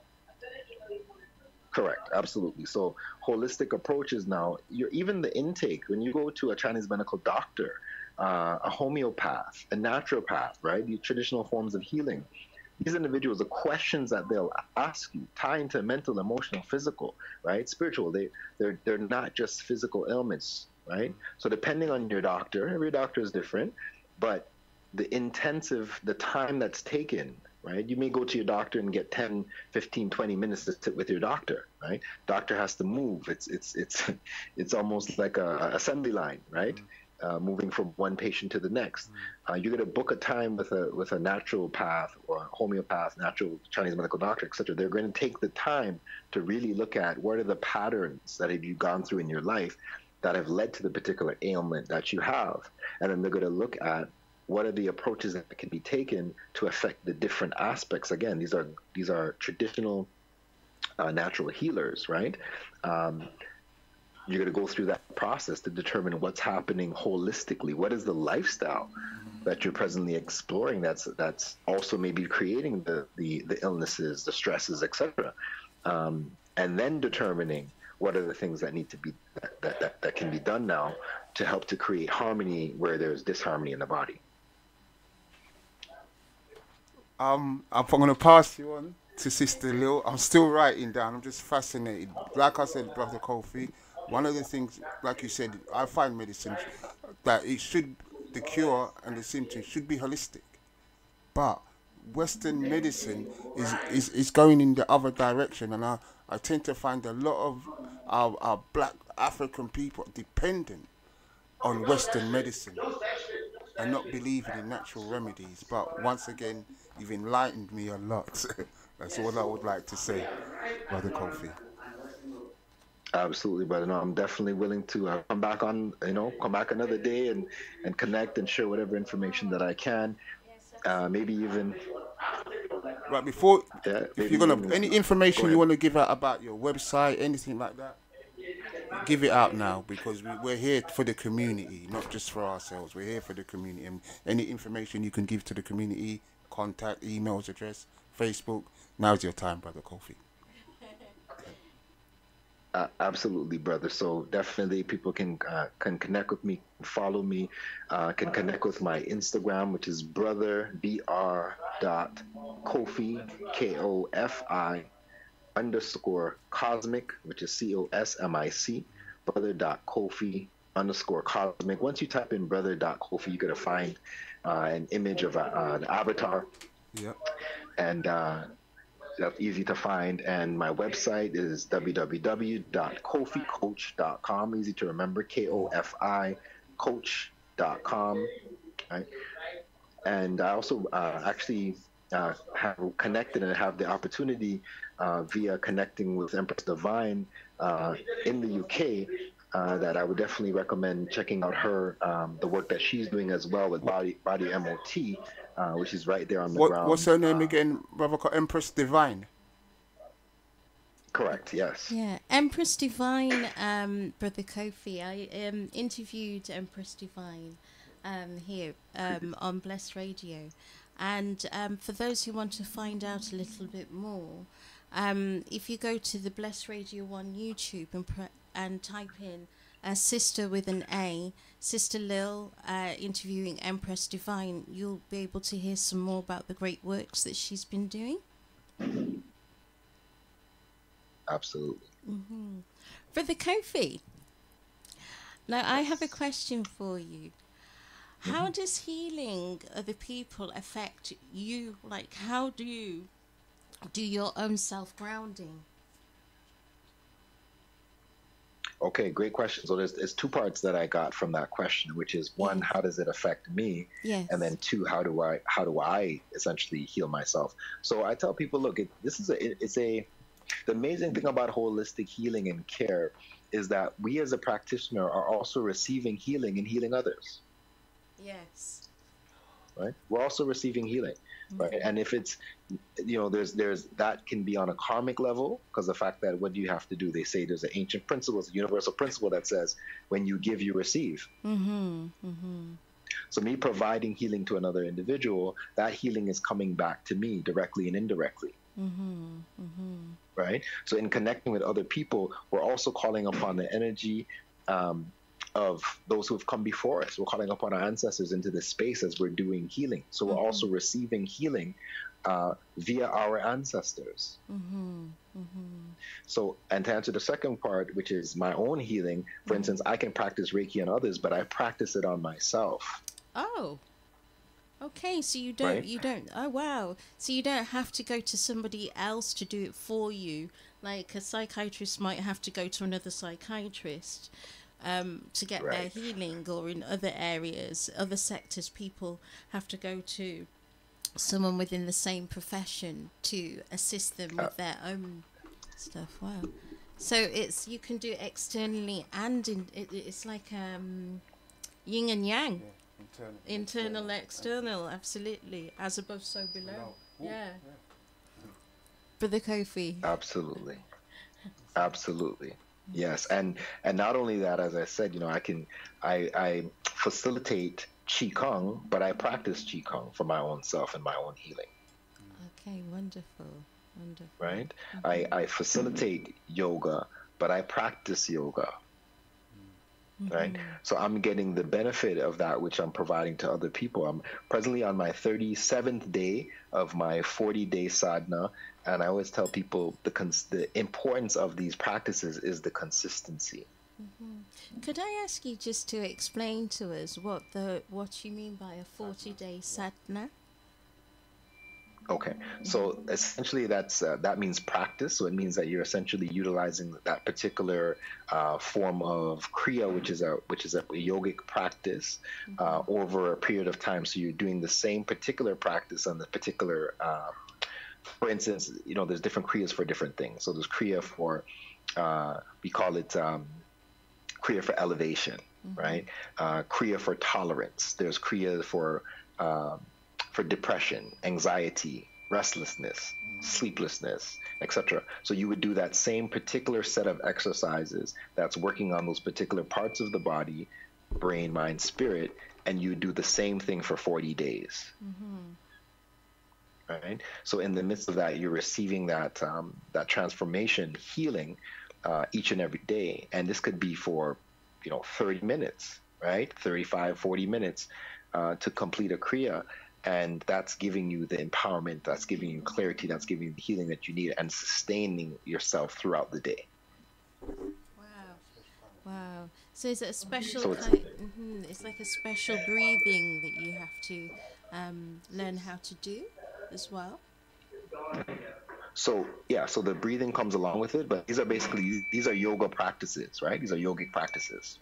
Correct, absolutely. So holistic approaches now, even the intake, when you go to a Chinese medical doctor, a homeopath, a naturopath, right? The traditional forms of healing. These individuals, the questions that they'll ask you tie into mental, emotional, physical, right? Spiritual. They're not just physical ailments, right? So depending on your doctor, every doctor is different, but the time that's taken, right? You may go to your doctor and get 10, 15, 20 minutes to sit with your doctor, right? Doctor has to move. It's almost like a assembly line, right? Moving from one patient to the next. You're going to book a time with a naturopath or homeopath, natural Chinese medical doctor, etc. They're going to take the time to really look at what are the patterns that have you gone through in your life that have led to the particular ailment that you have. And then they're going to look at what are the approaches that can be taken to affect the different aspects. Again, these are traditional natural healers, right? You're going to go through that process to determine what's happening holistically. What is the lifestyle that you're presently exploring that's also maybe creating the illnesses, the stresses, etc. And then determining what are the things that need to be that can be done now to help to create harmony where there's disharmony in the body. I'm going to pass you on to Sista Lel. I'm still writing down. I'm just fascinated. Like I said, Brother Kofi, one of the things, like you said, I find medicine that the cure and the symptoms should be holistic. But Western medicine is going in the other direction, and I tend to find a lot of our black African people are dependent on Western medicine and not believing in natural remedies. But once again, you've enlightened me a lot. That's all I would like to say, Brother Kofi. Absolutely, brother. No, I'm definitely willing to come back on, come back another day and connect and share whatever information that I can. Maybe even, Right, before, yeah, if maybe you're going even, to, any go information you ahead. want to give out about your website, anything like that, give it out now, because we're here for the community, not just for ourselves. We're here for the community. And any information you can give to the community, contact, emails, address, Facebook, now's your time, Brother Kofi. Absolutely, brother. So definitely, people can connect with me, follow me, can connect with my Instagram, which is brother.kofi KOFI _ cosmic, which is COSMIC, brother.kofi _ cosmic. Once you type in brother.kofi, you're gonna find an image of an avatar, Yep. and that's easy to find. And my website is www.koficoach.com. Easy to remember, KOFI coach.com. Right? And I also actually have connected and have the opportunity via connecting with Empress Divine in the UK. That I would definitely recommend checking out her, the work that she's doing as well with Body MOT, which is right there on the ground. What's her name again, Brother Empress Divine? Correct, yes. Yeah, Empress Divine, Brother Kofi. I interviewed Empress Divine here on Blessed Radio. And for those who want to find out a little bit more, if you go to the Blessed Radio 1 YouTube and type in Sister with an A, Sista Lel interviewing Empress Divine, you'll be able to hear some more about the great works that she's been doing. Absolutely. Mm-hmm. Brother Kofi, now I have a question for you. How does healing other people affect you? Like, how do you do your own self-grounding? Okay, great question. So there's two parts that I got from that question, which is one, Yes. how does it affect me? Yes. And then two, how do I essentially heal myself? So I tell people, look, the amazing thing about holistic healing and care is that we as a practitioner are also receiving healing and healing others. Yes. Right? We're also receiving healing, right? And if it's, there's that can be on a karmic level, because the fact that what do you have to do? They say there's an ancient principle, it's a universal principle that says when you give, you receive. Mm-hmm. Mm-hmm. So me providing healing to another individual, that healing is coming back to me directly and indirectly. Mm-hmm. Mm-hmm. Right? So in connecting with other people, we're also calling upon the energy of those who have come before us. We're calling upon our ancestors into this space as we're doing healing. So we're also receiving healing via our ancestors. Mm-hmm. Mm-hmm. So, and to answer the second part, which is my own healing, for instance, I can practice Reiki on others, but I practice it on myself. Oh. Okay, so you don't, Right? oh wow. So you don't have to go to somebody else to do it for you. Like a psychiatrist might have to go to another psychiatrist to get their Right. healing, or in other areas, other sectors, people have to go to someone within the same profession to assist them with their own stuff. Wow. So you can do it externally and it's like yin and yang. Internal, external, absolutely. As above, so below. Yeah. Brother Kofi. Absolutely. Absolutely. Yes. And not only that, as I said, I facilitate Qigong, but I practice Qigong for my own self and my own healing. Okay, wonderful. Wonderful. Right? I facilitate yoga, but I practice yoga. Right? So I'm getting the benefit of that which I'm providing to other people. I'm presently on my 37th day of my 40-day sadhana, and I always tell people the importance of these practices is the consistency. Could I ask you just to explain to us what you mean by a 40-day sadhana? Okay, so essentially that means practice. So it means that you're essentially utilizing that particular form of kriya, which is a yogic practice over a period of time. So you're doing the same particular practice on the particular. For instance, there's different kriyas for different things. So there's kriya for we call it kriya for elevation, right? Kriya for tolerance. There's kriya for depression, anxiety, restlessness, sleeplessness, etc. So you would do that same particular set of exercises that's working on those particular parts of the body, brain, mind, spirit, and you do the same thing for 40 days. Right? So in the midst of that, you're receiving that transformation, healing each and every day. And this could be for 30 minutes, right? 35, 40 minutes to complete a kriya. And that's giving you the empowerment, that's giving you clarity, that's giving you the healing that you need, and sustaining yourself throughout the day. Wow. So is it a special So it's- kind? It's like a special breathing that you have to learn how to do as well. So so the breathing comes along with it, but these are yoga practices, right? These are yogic practices.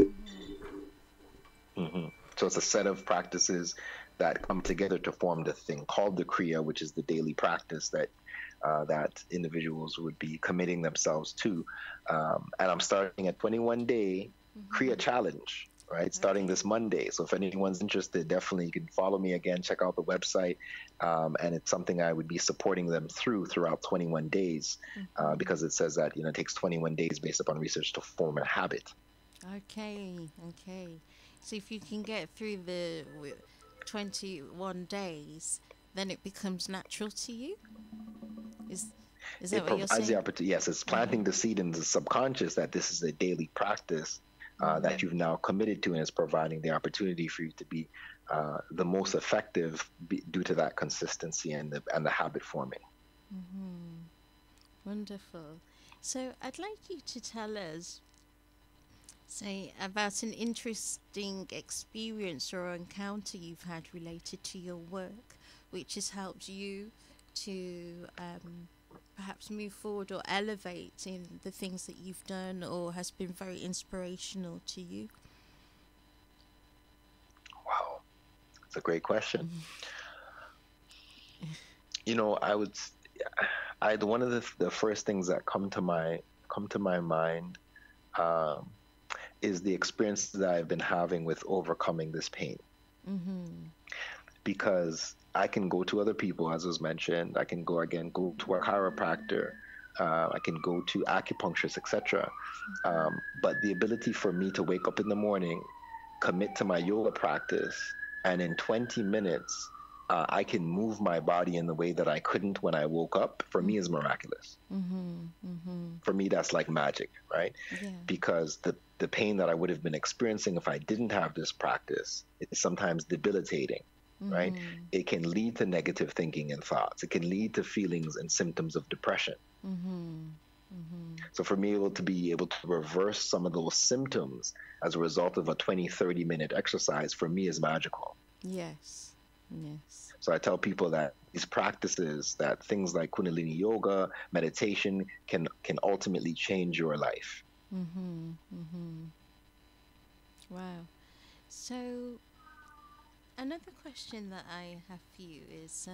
So it's a set of practices that come together to form the thing called the kriya, which is the daily practice that individuals would be committing themselves to. And I'm starting a 21-day kriya challenge, right? Starting this Monday. So if anyone's interested, definitely you can follow me again, check out the website. And it's something I would be supporting them throughout 21 days because it says that, it takes 21 days based upon research to form a habit. Okay. So if you can get through the 21 days, then it becomes natural to you? Is that what you're saying? The opportunity. Yes, it's planting the seed in the subconscious that this is a daily practice that you've now committed to, and it's providing the opportunity for you to be the most effective due to that consistency and the habit forming. Wonderful. So I'd like you to tell us, say, about an interesting experience or encounter you've had related to your work, which has helped you to perhaps move forward or elevate in the things that you've done, or has been very inspirational to you. Wow, that's a great question. One of the first things that come to my mind is the experience that I've been having with overcoming this pain. Because I can go to other people, as was mentioned. I can go to a chiropractor. I can go to acupuncturists, etc. But the ability for me to wake up in the morning, commit to my yoga practice, and in 20 minutes, I can move my body in the way that I couldn't when I woke up, for me is miraculous. For me, that's like magic, right? Yeah. Because the pain that I would have been experiencing if I didn't have this practice is sometimes debilitating, right? It can lead to negative thinking and thoughts. It can lead to feelings and symptoms of depression. So for me to be able to reverse some of those symptoms as a result of a 20, 30-minute exercise, for me is magical. Yes. So I tell people that these practices, that things like Kundalini yoga, meditation can ultimately change your life. Wow. So another question that I have for you is,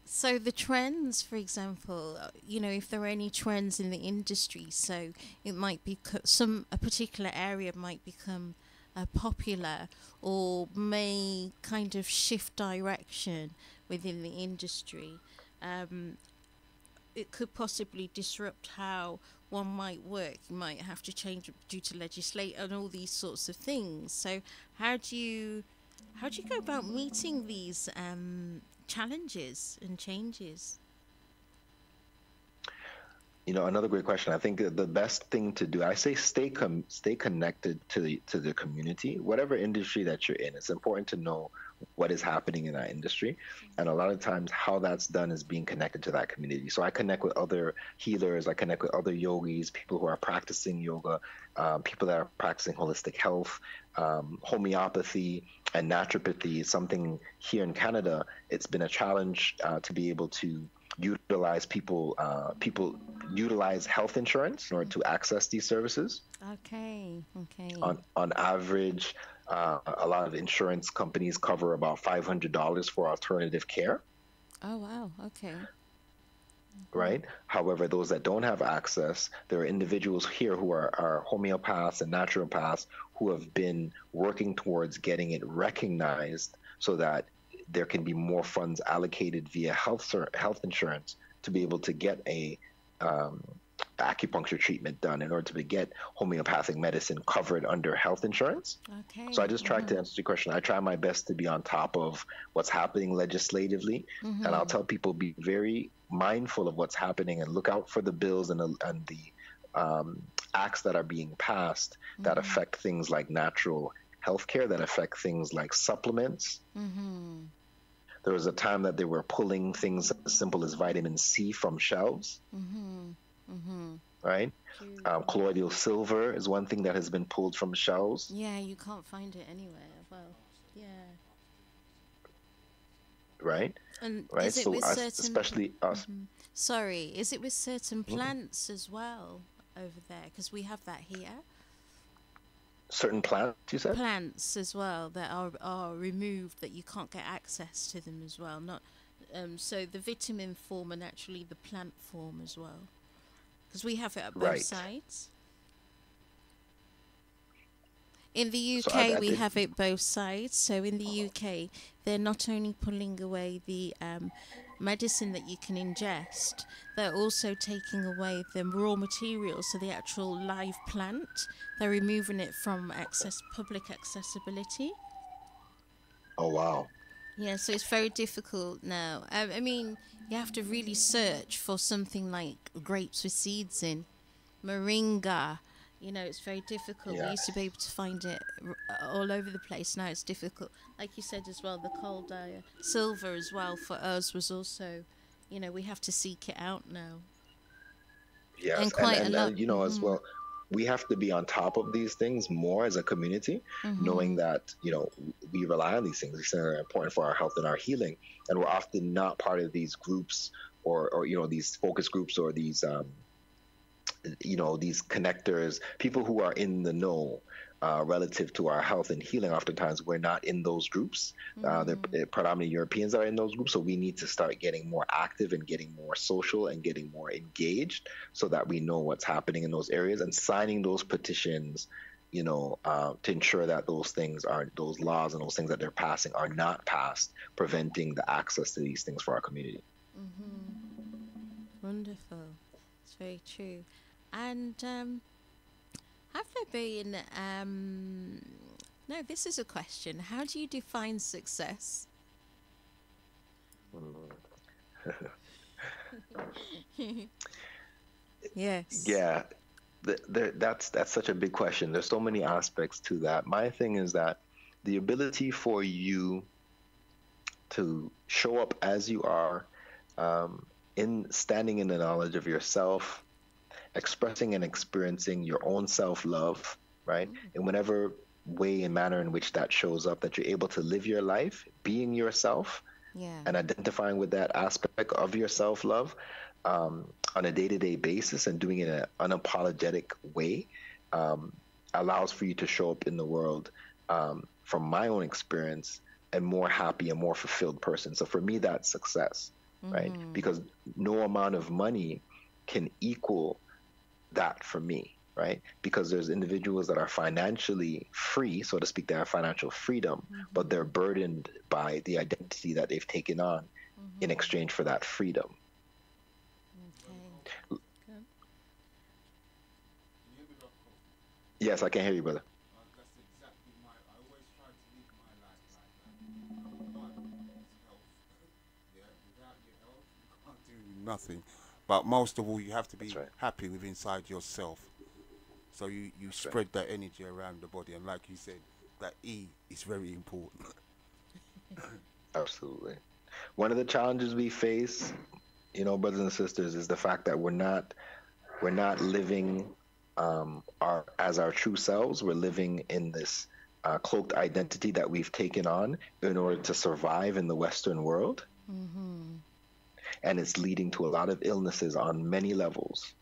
so the trends, for example, if there are any trends in the industry, so it might be a particular area might become popular, or may kind of shift direction within the industry. It could possibly disrupt how one might work. You might have to change due to legislation and all these sorts of things. So how do you go about meeting these challenges and changes? Another great question. I think the best thing to do, I say stay connected to the community, whatever industry that you're in. It's important to know what is happening in that industry. And a lot of times how that's done is being connected to that community. So I connect with other healers, I connect with other yogis, people who are practicing yoga, people that are practicing holistic health, homeopathy, and naturopathy is something here in Canada. It's been a challenge to be able to utilize people utilize health insurance in order to access these services. Okay. On average, a lot of insurance companies cover about $500 for alternative care. Oh wow. Okay. Right. However, those that don't have access, there are individuals here who are homeopaths and naturopaths who have been working towards getting it recognized so that there can be more funds allocated via health insurance to be able to get a acupuncture treatment done in order to get homeopathic medicine covered under health insurance. Okay. So I just tried to answer your question. I try my best to be on top of what's happening legislatively, and I'll tell people be very mindful of what's happening and look out for the bills and the acts that are being passed that affect things like natural healthcare, that affect things like supplements. There was a time that they were pulling things as simple as vitamin C from shelves. Right? Colloidal silver is one thing that has been pulled from shelves. Yeah, you can't find it anywhere. Well, yeah. Right? And right? is it so with us, certain... especially us. Sorry, is it with certain plants as well over there? Because we have that here. Certain plants, you said? Plants as well that are removed, that you can't get access to them as well. Not so the vitamin form and actually the plant form as well. Because we have it at both sides. In the UK, we have it both sides. So in the UK, they're not only pulling away the medicine that you can ingest, they're also taking away the raw materials, so the actual live plant. They're removing it from public accessibility. Oh, wow. Yeah, so it's very difficult now. I mean, you have to really search for something like grapes with seeds in, moringa. You know, it's very difficult. Yeah. We used to be able to find it all over the place. Now it's difficult. Like you said as well, the cold silver as well for us was also, you know, we have to seek it out now. Yes, and quite a lot. And you know, as well, we have to be on top of these things more as a community, knowing that, you know, we rely on these things. These things are important for our health and our healing. And we're often not part of these groups or you know, these focus groups or these, you know, these connectors, people who are in the know relative to our health and healing. Oftentimes we're not in those groups. They're predominantly Europeans are in those groups. So we need to start getting more active and getting more social and getting more engaged so that we know what's happening in those areas and signing those petitions, you know, to ensure that those laws and those things that they're passing are not passed, preventing the access to these things for our community. Wonderful. It's very true. And have there been no, this is a question. How do you define success? Yes. Yeah, that's such a big question. There's so many aspects to that. My thing is that the ability for you to show up as you are, in standing in the knowledge of yourself, expressing and experiencing your own self-love, right? In whatever way and manner in which that shows up, that you're able to live your life being yourself, and identifying with that aspect of your self-love on a day-to-day basis and doing it in an unapologetic way, allows for you to show up in the world, from my own experience, a more happy and more fulfilled person. So for me, that's success, right? Because no amount of money can equal that for me, right? Because there's individuals that are financially free, so to speak, they have financial freedom, but they're burdened by the identity that they've taken on in exchange for that freedom. Okay. Yes, I can hear you, brother. That's exactly I always try to live my life like that. One is health. Yeah, without your health, you can't do nothing. But most of all, you have to be happy with inside yourself. So you spread that energy around the body. And like you said, that E is very important. Absolutely. One of the challenges we face, brothers and sisters, is the fact that we're not living our true selves. We're living in this cloaked identity that we've taken on in order to survive in the Western world, and it's leading to a lot of illnesses on many levels.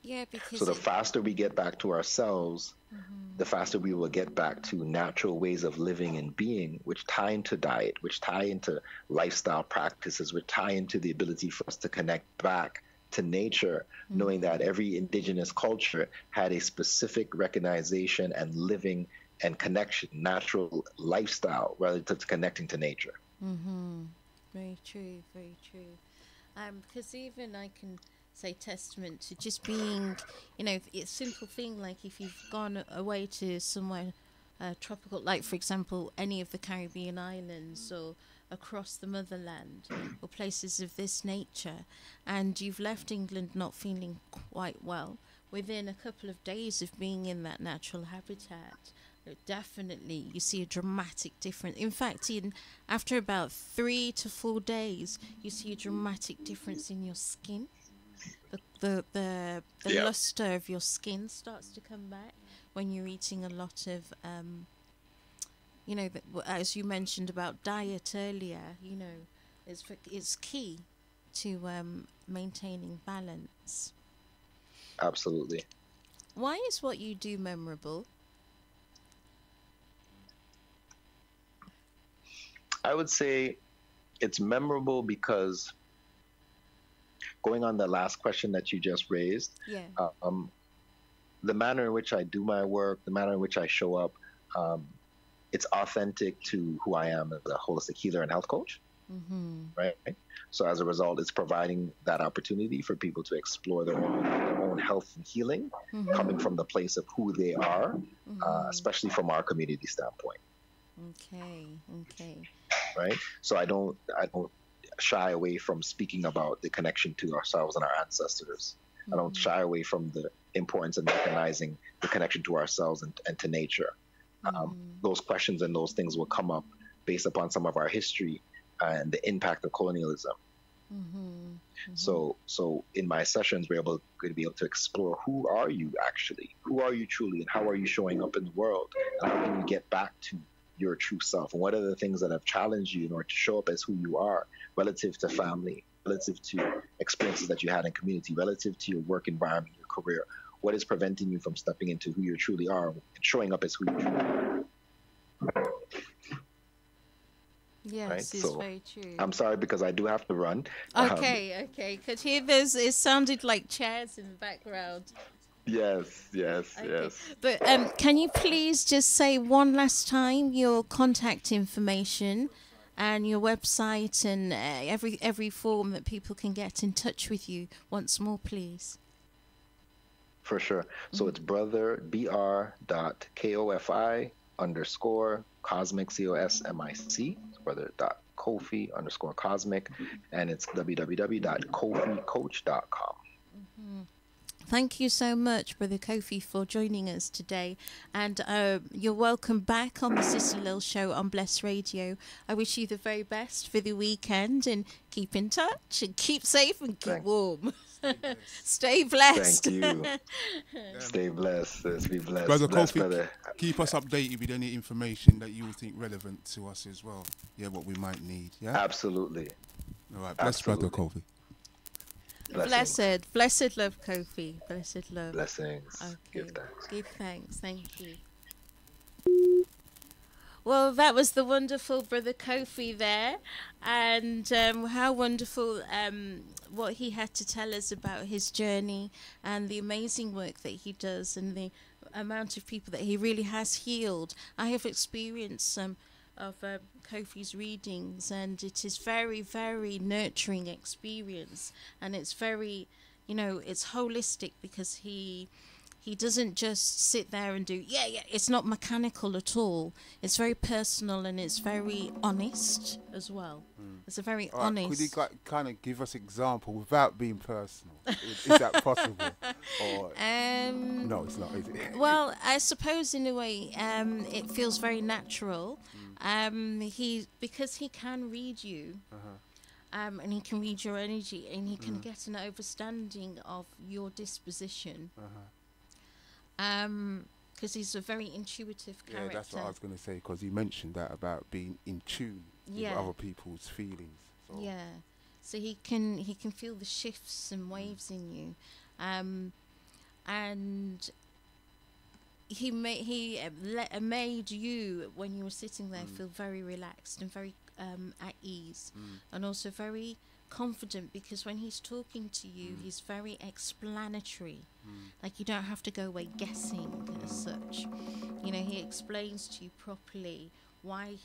Yeah, because So the faster we get back to ourselves, the faster we will get back to natural ways of living and being, which tie into diet, which tie into lifestyle practices, which tie into the ability for us to connect back to nature, knowing that every indigenous culture had a specific recognition and living and connection, natural lifestyle relative to connecting to nature. very true, very true. Because even I can say testament to just being, it's a simple thing like if you've gone away to somewhere tropical, like for example any of the Caribbean islands or across the motherland or places of this nature, and you've left England not feeling quite well, within a couple of days of being in that natural habitat, definitely you see a dramatic difference. In fact, after about 3 to 4 days you see a dramatic difference in your skin. The luster of your skin starts to come back when you're eating a lot of as you mentioned about diet earlier, it's key to maintaining balance. Absolutely. Why is what you do memorable? I would say it's memorable because, going on the last question that you just raised, the manner in which I do my work, the manner in which I show up, it's authentic to who I am as a holistic healer and health coach, right? So as a result, it's providing that opportunity for people to explore their own health and healing, coming from the place of who they are, especially from our community standpoint. Okay. Right. So I don't shy away from speaking about the connection to ourselves and our ancestors. I don't shy away from the importance of recognizing the connection to ourselves and to nature. Those questions and those things will come up based upon some of our history and the impact of colonialism. So in my sessions, we're going to be able to explore who are you actually, who are you truly, and how are you showing up in the world, and how can you get back to your true self, and what are the things that have challenged you in order to show up as who you are relative to family, relative to experiences that you had in community, relative to your work environment, your career. What is preventing you from stepping into who you truly are and showing up as who you truly are? Yes, right? it's So, very true. I'm sorry because I do have to run. Okay. Because here it sounded like chairs in the background. Yes. But can you please just say one last time your contact information and your website and every form that people can get in touch with you once more, please? For sure. So it's brother.kofi_cosmic, COSMIC, brother.kofi_cosmic, and it's www.koficoach.com. Thank you so much, Brother Kofi, for joining us today. And you're welcome back on the Sista Lel show on Bless Radio. I wish you the very best for the weekend, and keep in touch and keep safe and keep warm. Stay blessed. Thank you. Stay blessed. Let's be blessed. Brother Blessed, Kofi, brother. keep us updated with any information that you think relevant to us as well. Yeah, what we might need. Yeah. Absolutely. All right. Bless Brother Kofi. Blessed love, Kofi. Blessed love. Blessings. Okay. Give thanks. Give thanks. Thank you. Well, that was the wonderful Brother Kofi there, and how wonderful what he had to tell us about his journey and the amazing work that he does and the amount of people that he really has healed. I have experienced some of Kofi's readings, and it is very, very nurturing experience, and it's very, it's holistic because he doesn't just sit there and do it's not mechanical at all. It's very personal and it's very honest as well. It's a very honest. Could you kind of give us example without being personal? Is that possible? Or no, it's not, is it? Well, I suppose in a way it feels very natural. Because he can read you, and he can read your energy, and he can get an understanding of your disposition. Because he's a very intuitive character. Yeah, that's what I was going to say, because you mentioned that about being in tune with other people's feelings. So. Yeah, so he can feel the shifts and waves in you, and he made you, when you were sitting there, feel very relaxed and very at ease, and also very confident, because when he's talking to you, he's very explanatory. Like, you don't have to go away guessing as such. You know, he explains to you properly why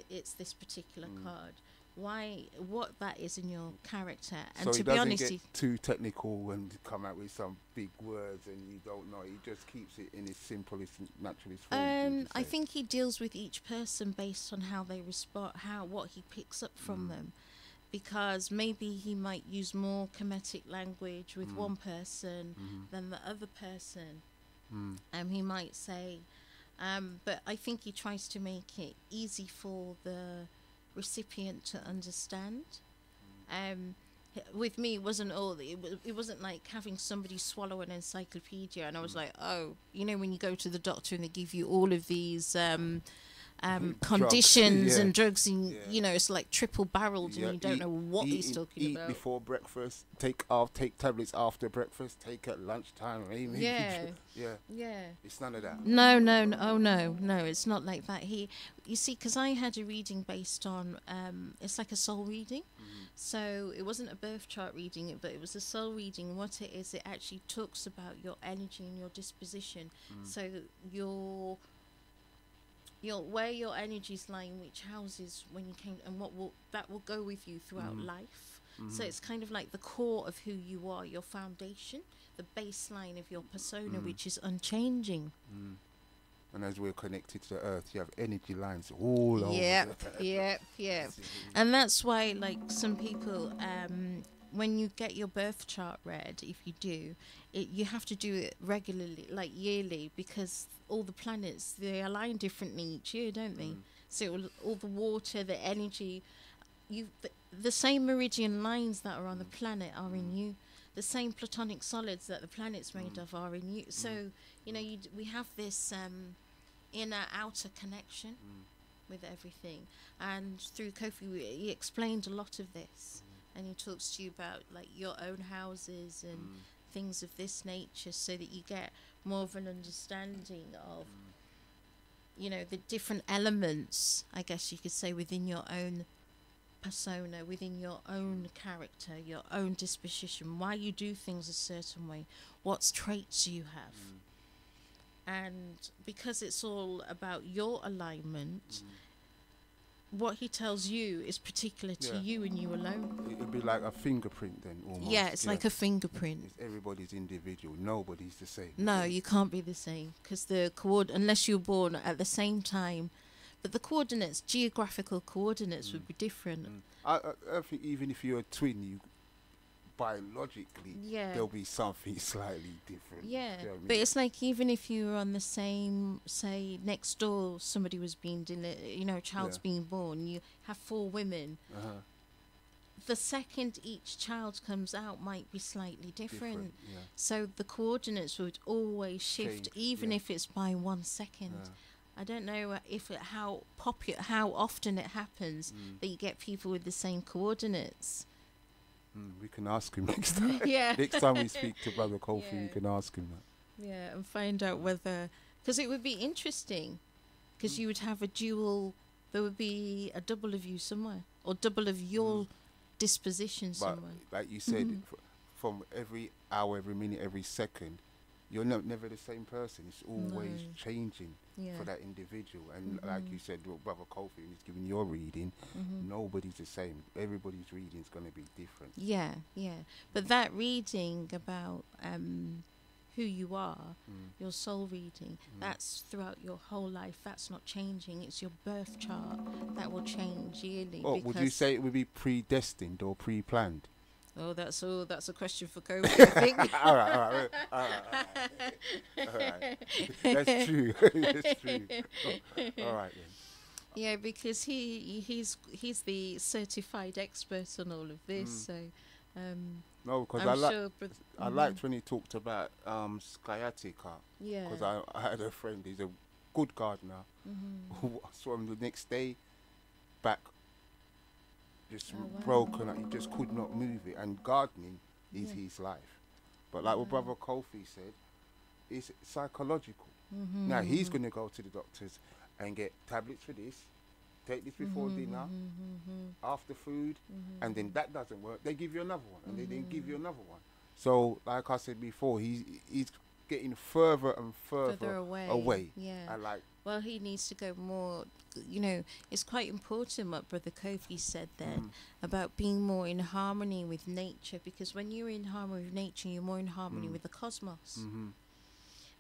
it's this particular card, what that is in your character. And so to he be doesn't honest, get too technical and come out with some big words and you don't know. He just keeps it in its simplest, naturalist form. I think he deals with each person based on how they respond, what he picks up from them. Because maybe he might use more comedic language with one person than the other person. He might say, but I think he tries to make it easy for the recipient to understand. With me, it wasn't like having somebody swallow an encyclopedia, and I was like, oh, you know, when you go to the doctor and they give you all of these conditions and drugs, and you know, it's like triple barreled, and you don't know what he's talking about. Eat before breakfast, take tablets after breakfast, take at lunchtime. Yeah. It's none of that. No, it's not like that. You see, because I had a reading based on it's like a soul reading. So it wasn't a birth chart reading, but it was a soul reading. What it is, it actually talks about your energy and your disposition. So your where your energy's lying, which houses when you came, and that will go with you throughout life. So it's kind of like the core of who you are, your foundation, the baseline of your persona, which is unchanging. And as we're connected to the earth, you have energy lines all over. Yep. And that's why, like, some people, when you get your birth chart read, if you do, you have to do it regularly, like yearly, because all the planets, they align differently each year, don't they? So all the water, the energy, the same meridian lines that are on the planet are in you. The same platonic solids that the planet's made of are in you. So, you know, we have this inner outer connection with everything. And through Kofi, he explained a lot of this. And he talks to you about, like, your own houses and things of this nature, so that you get more of an understanding of, you know, the different elements, I guess you could say, within your own persona, within your own character, your own disposition, why you do things a certain way, what traits you have. And because it's all about your alignment, what he tells you is particular to you and you alone. It would be like a fingerprint then, almost. Yeah, it's like a fingerprint. Everybody's individual. Nobody's the same. No, you can't be the same, because unless you're born at the same time, but the coordinates, geographical coordinates, would be different. I think even if you're a twin, you biologically there'll be something slightly different. Yeah, you know what I mean? but it's like, even if you were on the same, say next door, somebody was being a child's being born, you have 4 women. The second each child comes out might be slightly different. So the coordinates would always shift, even if it's by 1 second. I don't know how often it happens that you get people with the same coordinates. We can ask him next time. Next time we speak to Brother Kofi, we can ask him that. Yeah, and find out whether, because it would be interesting, because you would have there would be a double of you somewhere, or double of your disposition somewhere. But like you said, from every hour, every minute, every second, you're never the same person. It's always changing for that individual. And like you said, Brother Kofi is giving your reading. Nobody's the same. Everybody's reading is going to be different. Yeah. But that reading about who you are, your soul reading, that's throughout your whole life. That's not changing. It's your birth chart that will change yearly. Oh, would you say it would be predestined or pre-planned? Oh, that's a question for Kofi, I think. All right. That's true. That's true. All right then. Yeah, because he's the certified expert on all of this. So No, because I'm sure. I liked when he talked about sciatica. Yeah. Because I had a friend, he's a good gardener, who I saw him the next day, back just broken, he just could not move it. And gardening is his life. But like what Brother Kofi said, it's psychological. Now he's going to go to the doctors and get tablets for this, take this before dinner, after food, and then that doesn't work. They give you another one, and they then give you another one. So, like I said before, he's getting further and further away. Yeah. And like, well, he needs to go more. You know, it's quite important what Brother Kofi said then about being more in harmony with nature, because when you're in harmony with nature, you're more in harmony with the cosmos.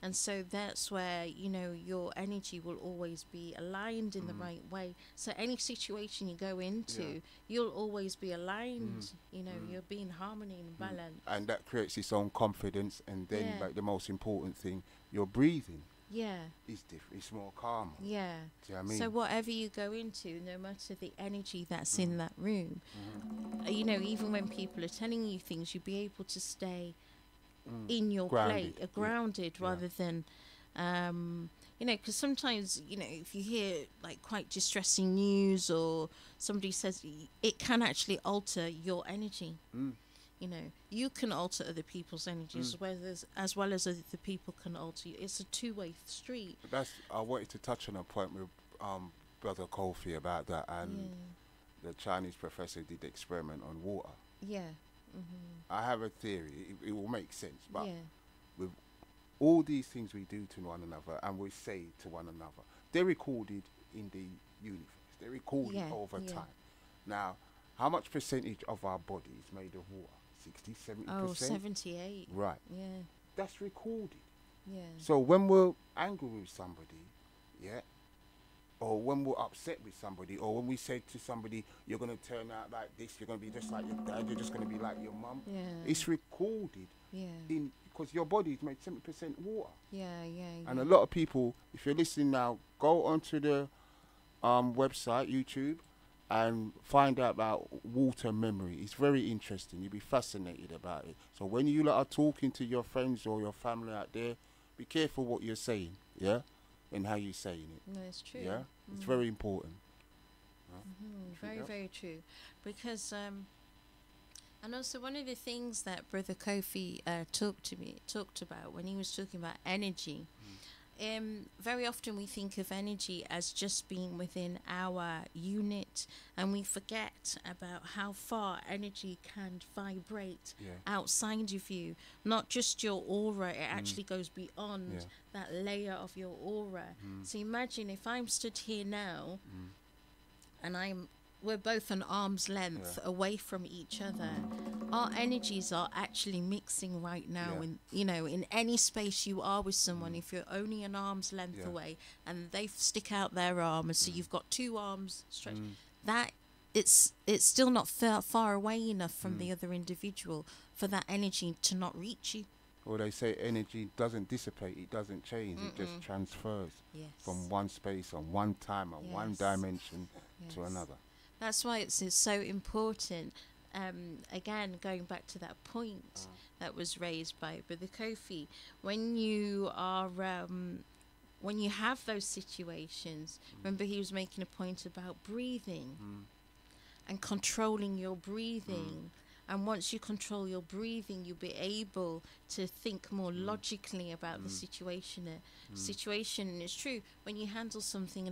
And so that's where, you know, your energy will always be aligned in the right way. So any situation you go into, you'll always be aligned. You know, you'll be in harmony and balance. And that creates its own confidence. And then, like, the most important thing, your breathing. Is different. It's more calm. Do you know what I mean? So whatever you go into, no matter the energy that's in that room, you know, even when people are telling you things, you'll be able to stay in your grounded. place, grounded, rather than, you know, because sometimes, you know, if you hear like quite distressing news or somebody says, it can actually alter your energy. You know, you can alter other people's energies as well as other people can alter you. It's a two-way street. I wanted to touch on a point with Brother Kofi about that, and the Chinese professor did the experiment on water. I have a theory, it will make sense, but with all these things we do to one another and we say to one another, they're recorded in the universe, they're recorded over time. Now, how much percentage of our body is made of water? 60, 70%? Oh, 78. Right. Yeah. That's recorded. Yeah. So when we're angry with somebody, or when we're upset with somebody, or when we say to somebody, you're going to turn out like this, you're going to be just like your dad, you're just going to be like your mum. It's recorded because your body is made 70% water. And a lot of people, if you're listening now, go onto the website, YouTube, and find out about water memory. It's very interesting. You'll be fascinated about it. So when you are talking to your friends or your family out there, be careful what you're saying, and how you're saying it. No, it's true. It's very important. Very, very true. Because, and also one of the things that Brother Kofi talked about when he was talking about energy, very often we think of energy as just being within our unit, and we forget about how far energy can vibrate outside of you. Not just your aura, it actually goes beyond that layer of your aura. So imagine if I'm stood here now and we're both an arm's length away from each other. Our energies are actually mixing right now. In, you know, in any space you are with someone, if you're only an arm's length away and they stick out their arm, and so you've got two arms stretched, that it's still not far away enough from the other individual for that energy to not reach you. Well, they say energy doesn't dissipate, it doesn't change, it just transfers from one space and one time and one dimension to another. That's why it's so important. Again, going back to that point that was raised by Brother Kofi, when you are, when you have those situations, remember he was making a point about breathing and controlling your breathing. And once you control your breathing, you'll be able to think more logically about the situation. Situation, it's true, when you handle something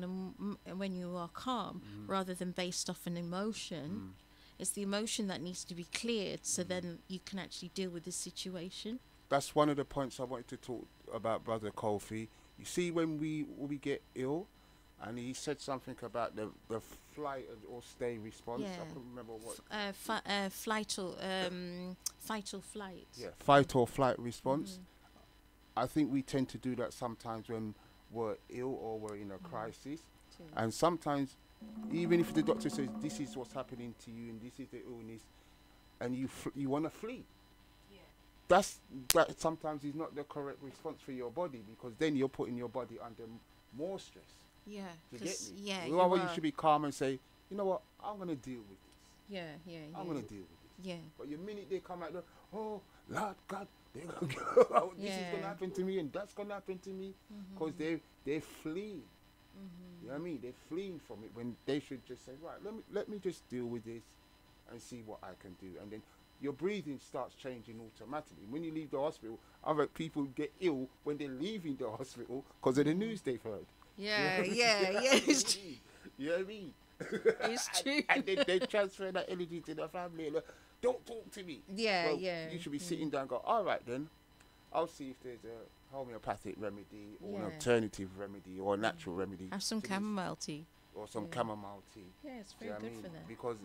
when you are calm, rather than based off an emotion, it's the emotion that needs to be cleared, so then you can actually deal with the situation. That's one of the points I wanted to talk about, Brother Kofi. You see, when we get ill, and he said something about the flight or stay response. I can't remember what. Fight or flight. Yeah, fight or flight response. I think we tend to do that sometimes when we're ill or we're in a crisis. And sometimes, even if the doctor says this is what's happening to you and this is the illness, and you want to flee. That sometimes is not the correct response for your body, because then you're putting your body under more stress. Yeah, You get because me? yeah, Well, you should be calm and say, you know what, I'm gonna deal with this. Yeah. I'm gonna deal with this. Yeah. But the minute they come out, oh Lord God, they're gonna go, this is gonna happen to me and that's gonna happen to me, because they're fleeing. You know what I mean? They're fleeing from it when they should just say, right, let me just deal with this and see what I can do, and then your breathing starts changing automatically. When you leave the hospital, other people get ill when they're leaving the hospital because of the news they've heard. Yeah. It's true. You know what I mean? It's true. And they transfer that energy to the family. Like, don't talk to me. Yeah, Well, yeah. You should be sitting down and go, all right then, I'll see if there's a homeopathic remedy or an Yeah. alternative remedy or a natural remedy. Have some to this, chamomile tea. or some chamomile tea. Yeah, it's Do you very know what I good for mean? that. Because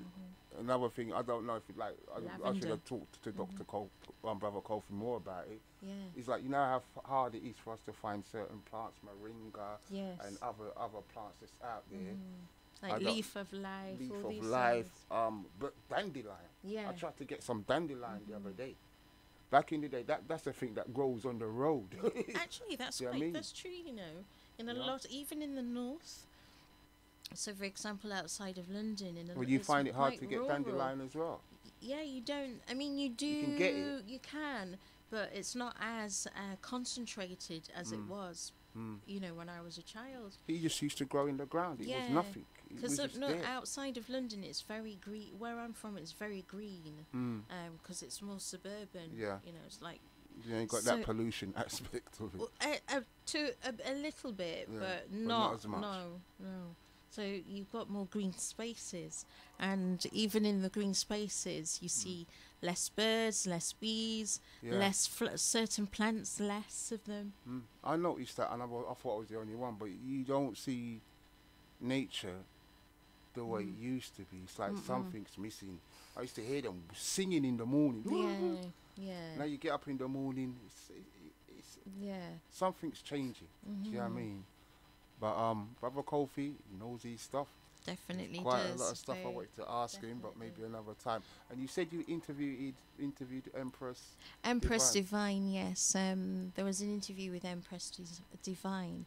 another thing, I don't know if it, like I should Lavender. have talked to Dr. Cole, Brother Kofi more about it. Yeah. It's like, you know how hard it is for us to find certain plants, moringa Yes. and other plants that's out there. I Like don't- leaf of life. Leaf all of these life, things. but dandelion. Yeah. I tried to get some dandelion the other day. Back in the day, that's the thing that grows on the road. Actually, that's See what I quite mean? that's true. You know, in a Yeah. lot, even in the north. So, for example, outside of London, Well, you it's find it hard quite to get rural. dandelion as well. Yeah, you don't. I mean, you do. You can get it. You can, but it's not as concentrated as it was. You know, when I was a child. He just used to grow in the ground. It was nothing. It was Because just there. outside of London, it's very green. Where I'm from, it's very green. Because it's more suburban. Yeah. You know, it's like. You ain't got So- that pollution aspect of it. Well, a little bit, Yeah, but but not, not as much. No. So you've got more green spaces, and even in the green spaces, you see less birds, less bees, Yeah. less certain plants, less of them. I noticed that, and I thought I was the only one, but you don't see nature the way it used to be. It's like something's missing. I used to hear them singing in the morning. Now Yeah, you get up in the morning, it's yeah. something's changing. Do you know what I mean? But Brother Kofi knows his stuff. Definitely Quite does. a lot of stuff I very- wanted to ask him, but maybe another time. And you said you interviewed Empress Divine, yes. There was an interview with Empress Divine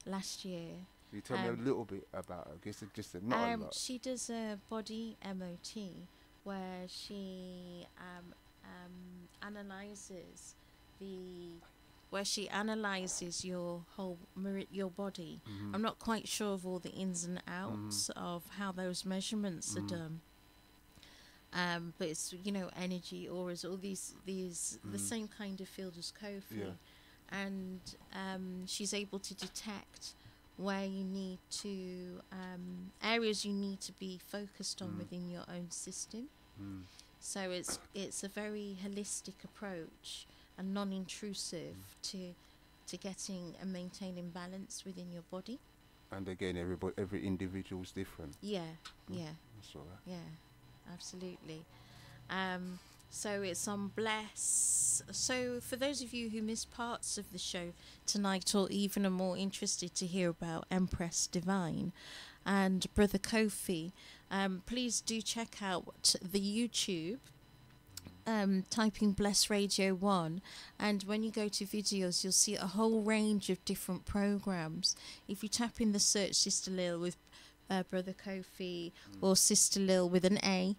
last year. Can you tell me a little bit about her? I guess it's just not a lot. She does a body MOT where she analyzes your whole your body. I'm not quite sure of all the ins and outs of how those measurements are done. But it's, you know, energy, auras, all these the same kind of field as Kofi. Yeah. And she's able to detect where you need to areas you need to be focused on within your own system. So it's a very holistic approach and non-intrusive to getting and maintaining balance within your body. And again, every individual's different. Yeah. That's all right. Yeah, absolutely. So it's on Bless. So for those of you who missed parts of the show tonight, or even are more interested to hear about Empress Divine and Brother Kofi, please do check out the YouTube. Typing Bless Radio 1, and when you go to videos, you'll see a whole range of different programs. If you tap in the search Sista Lel with Brother Kofi, or Sista Lel with an A,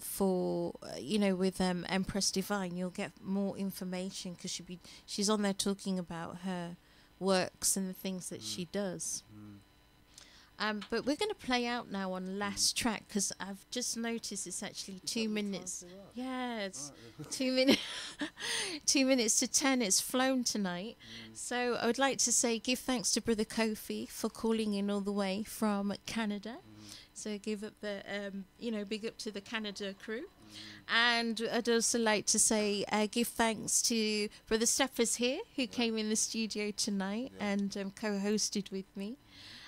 for with Empress Divine, you'll get more information, because she's on there talking about her works and the things that she does. But we're going to play out now on last track, because I've just noticed it's actually 2 minutes. Yeah, it's 2 minutes. 2 minutes to 10. It's flown tonight. So I would like to say give thanks to Brother Kofi for calling in all the way from Canada. So give up the big up to the Canada crew. And I'd also like to say give thanks to Brother Stephers here, who came in the studio tonight and co-hosted with me.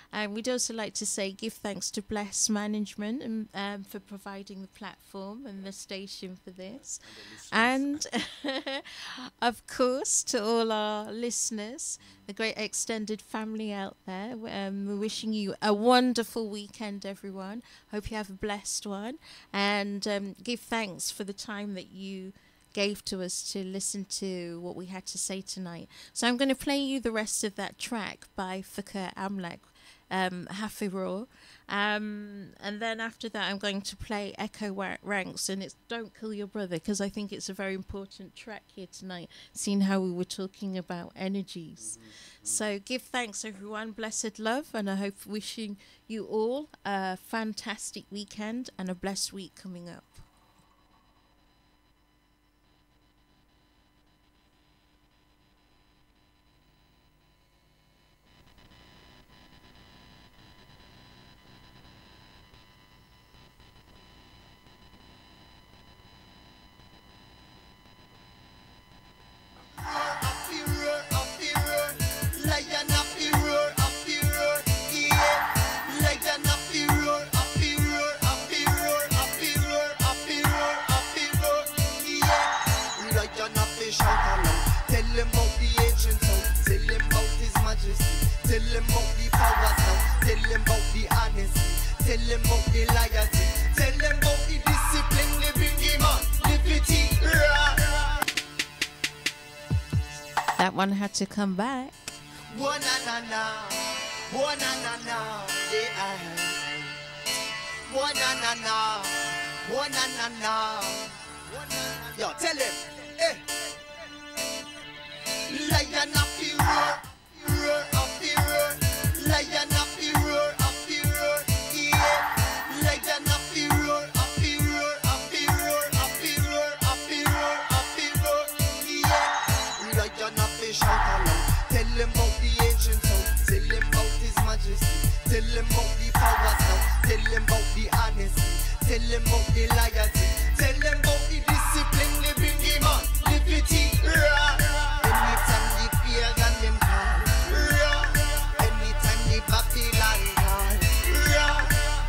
And we'd also like to say give thanks to Bless Management for providing the platform and the station for this. And, of course, to all our listeners, the great extended family out there, we're wishing you a wonderful weekend, everyone. Hope you have a blessed one. And give thanks for the time that you gave to us to listen to what we had to say tonight. So I'm going to play you the rest of that track by Fakir Amlak, Hafirur. And then after that, I'm going to play Echo Ranks, and it's Don't Kill Your Brother, because I think it's a very important track here tonight, seeing how we were talking about energies. So give thanks, everyone. Blessed love, and I hope wishing you all a fantastic weekend and a blessed week coming up. That one had to come back. One na na, one na na, yeah. One na na, one na na. Yo, tell him, eh. Lion up the roar, roar up the roar. Lion up the roar, up the roar, yeah. Lion up the roar, up the roar, up the roar, up the roar, up the roar, up the roar, yeah. Lion up the shout aloud. Tell him about the ancient sound. Tell him about his majesty. Tell him about the power sound. Tell him about the honesty. Tell him about the loyalty. Tell him about the discipline. They bring him on. Liberty. Anytime the pagan them call. Anytime the Babylon call.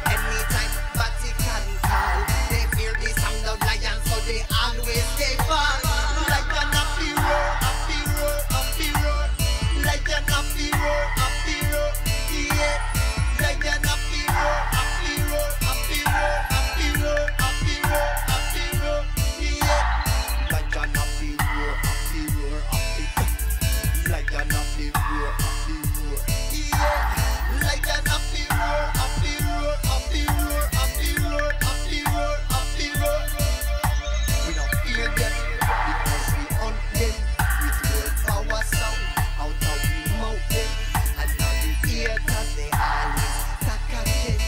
Anytime Vatican call. They fear the sound of lions, so they always stay fall. Lion up the roar, up the roar, up the roar. Lion up the roar, up the roar, yeah. Lion up the roar, up the roar, up the roar, up the roar, up the roar, up the roar, yeah. Lion up the roar, up the roar, up the Lion up the roar, up the roar, yeah. Lion up the roar, up the roar, up the roar, up the roar, up the roar, up the roar. We don't fear them because we hunt them with word power sound. Out of we mouth them, and now the haters they always attack again.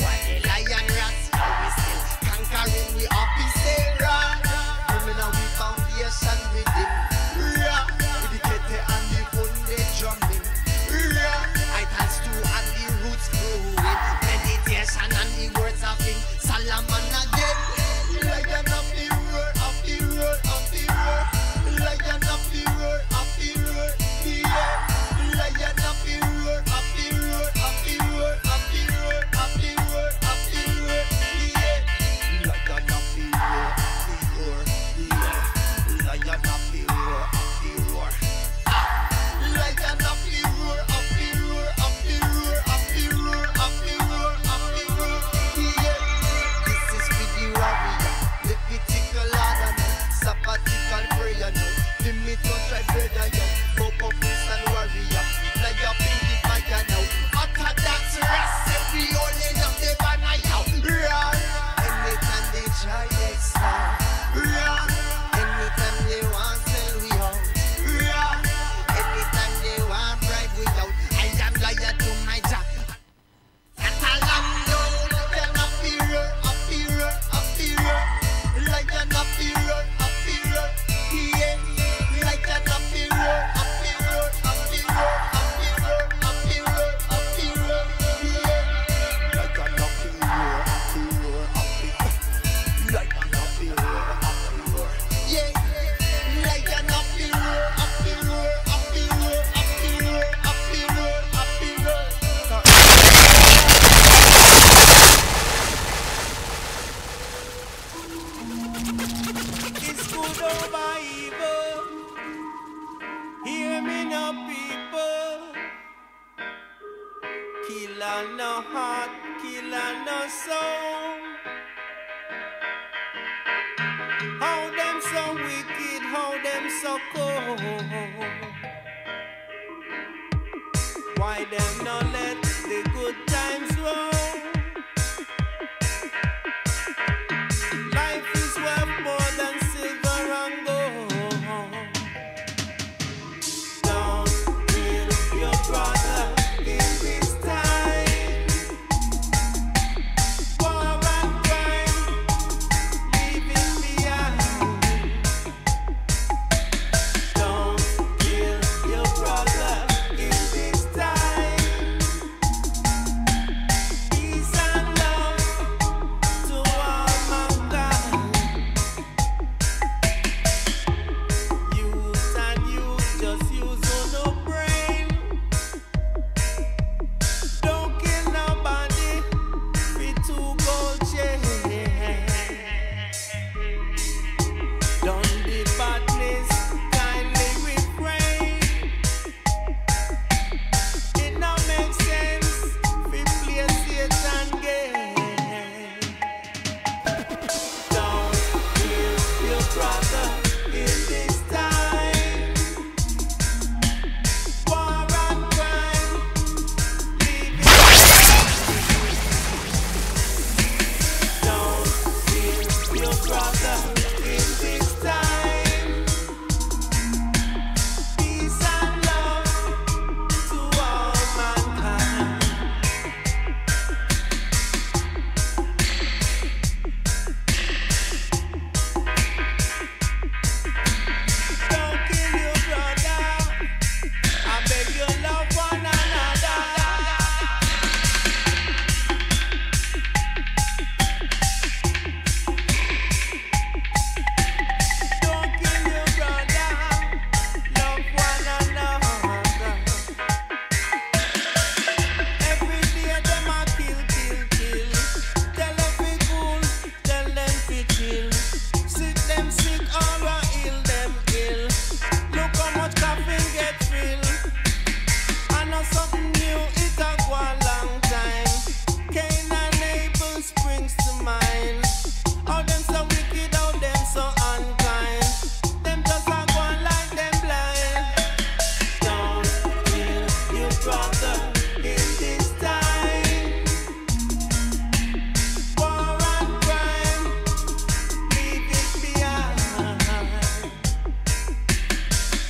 While the lion rats, now we still conquering. We happy say rah. Criminal we foundation with him. Rah. With the kete and the funde drumming. Rah. I dance to and the roots growing. Meditation and the words of him. Solomon again. Lion up the roar, up the roar, up the roar. Lion up the roar, up the roar, yeah. Lion up the roar, up the roar, up the roar, up the roar, up the roar, up the roar, yeah. Lion up the roar, up the roar, yeah. Lion up the roar, up the roar. Lion up the roar, up the roar, up the roar, up the roar, up the roar, up the roar, yeah. This is for the warrior, Levitical order now, sabbatical prayer now. Give me touch I brother yo, Bobo priest and warrior. Fly up in the fire now. Orthodox rest, we holding up the banner yo. Run. Anytime they try they start. Run. Anytime they want sell we out. Run. Anytime they want bribe we out. I am loyal to my job. Catalando, lion up the roar, up the roar, up the roar. Lion up the roar, up the roar, yeah. Lion up the roar, up the roar, up the roar, up the roar, up the roar, up the roar, yeah. Lion up the roar, up the roar, up the lion up the roar, up the roar, yeah. Lion up the roar, up the roar, up the roar, up the roar, up the roar, up the roar. It's good over evil. Hear me now, people. Killer no heart, killer no soul. How them so wicked? so cold. Why them not let the good times roll? Life is worth more than silver and gold. Don't kill your brother in this time. War and crime, leaving behind. Don't kill your brother in this time. Peace and love to all mankind. Youth and youth, just use no brain. Don't kill nobody with 2 gold chains. Don't be badness, kindly refrain. It no make sense we play Satan game. Don't kill your brother in this time. War and crime, leave it. Don't kill your brother in this time. Peace and love to all mankind. Don't kill your brother. I beg you, love one another. Don't kill your brother. Love one another. Every day them a kill. Tell them fi cool, tell them fi chill. Sick them sick or a ill them ill. Look how much coffin get filled. I know something new, it a go a long time. Cain and Abel springs to mind. How them so wicked, how them so unkind. Them just a go on like them blind. Don't kill your brother in this time. War and crime, leave it behind.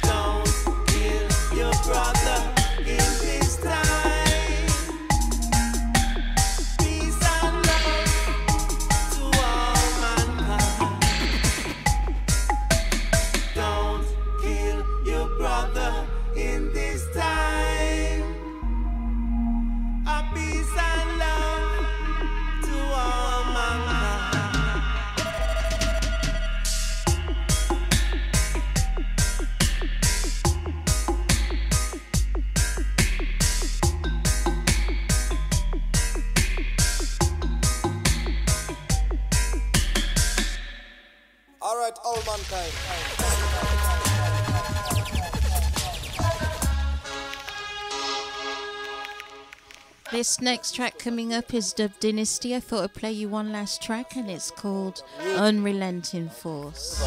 Don't kill your brother in this time. Peace and love to all mankind. Don't kill your brother in this time. A peace and love to all mankind. All right, all mankind. This next track coming up is Dub Dynasty. I thought I'd play you one last track, and it's called Unrelenting Force.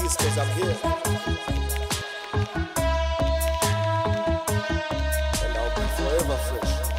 peace cause I'm here. And I'll be forever fresh.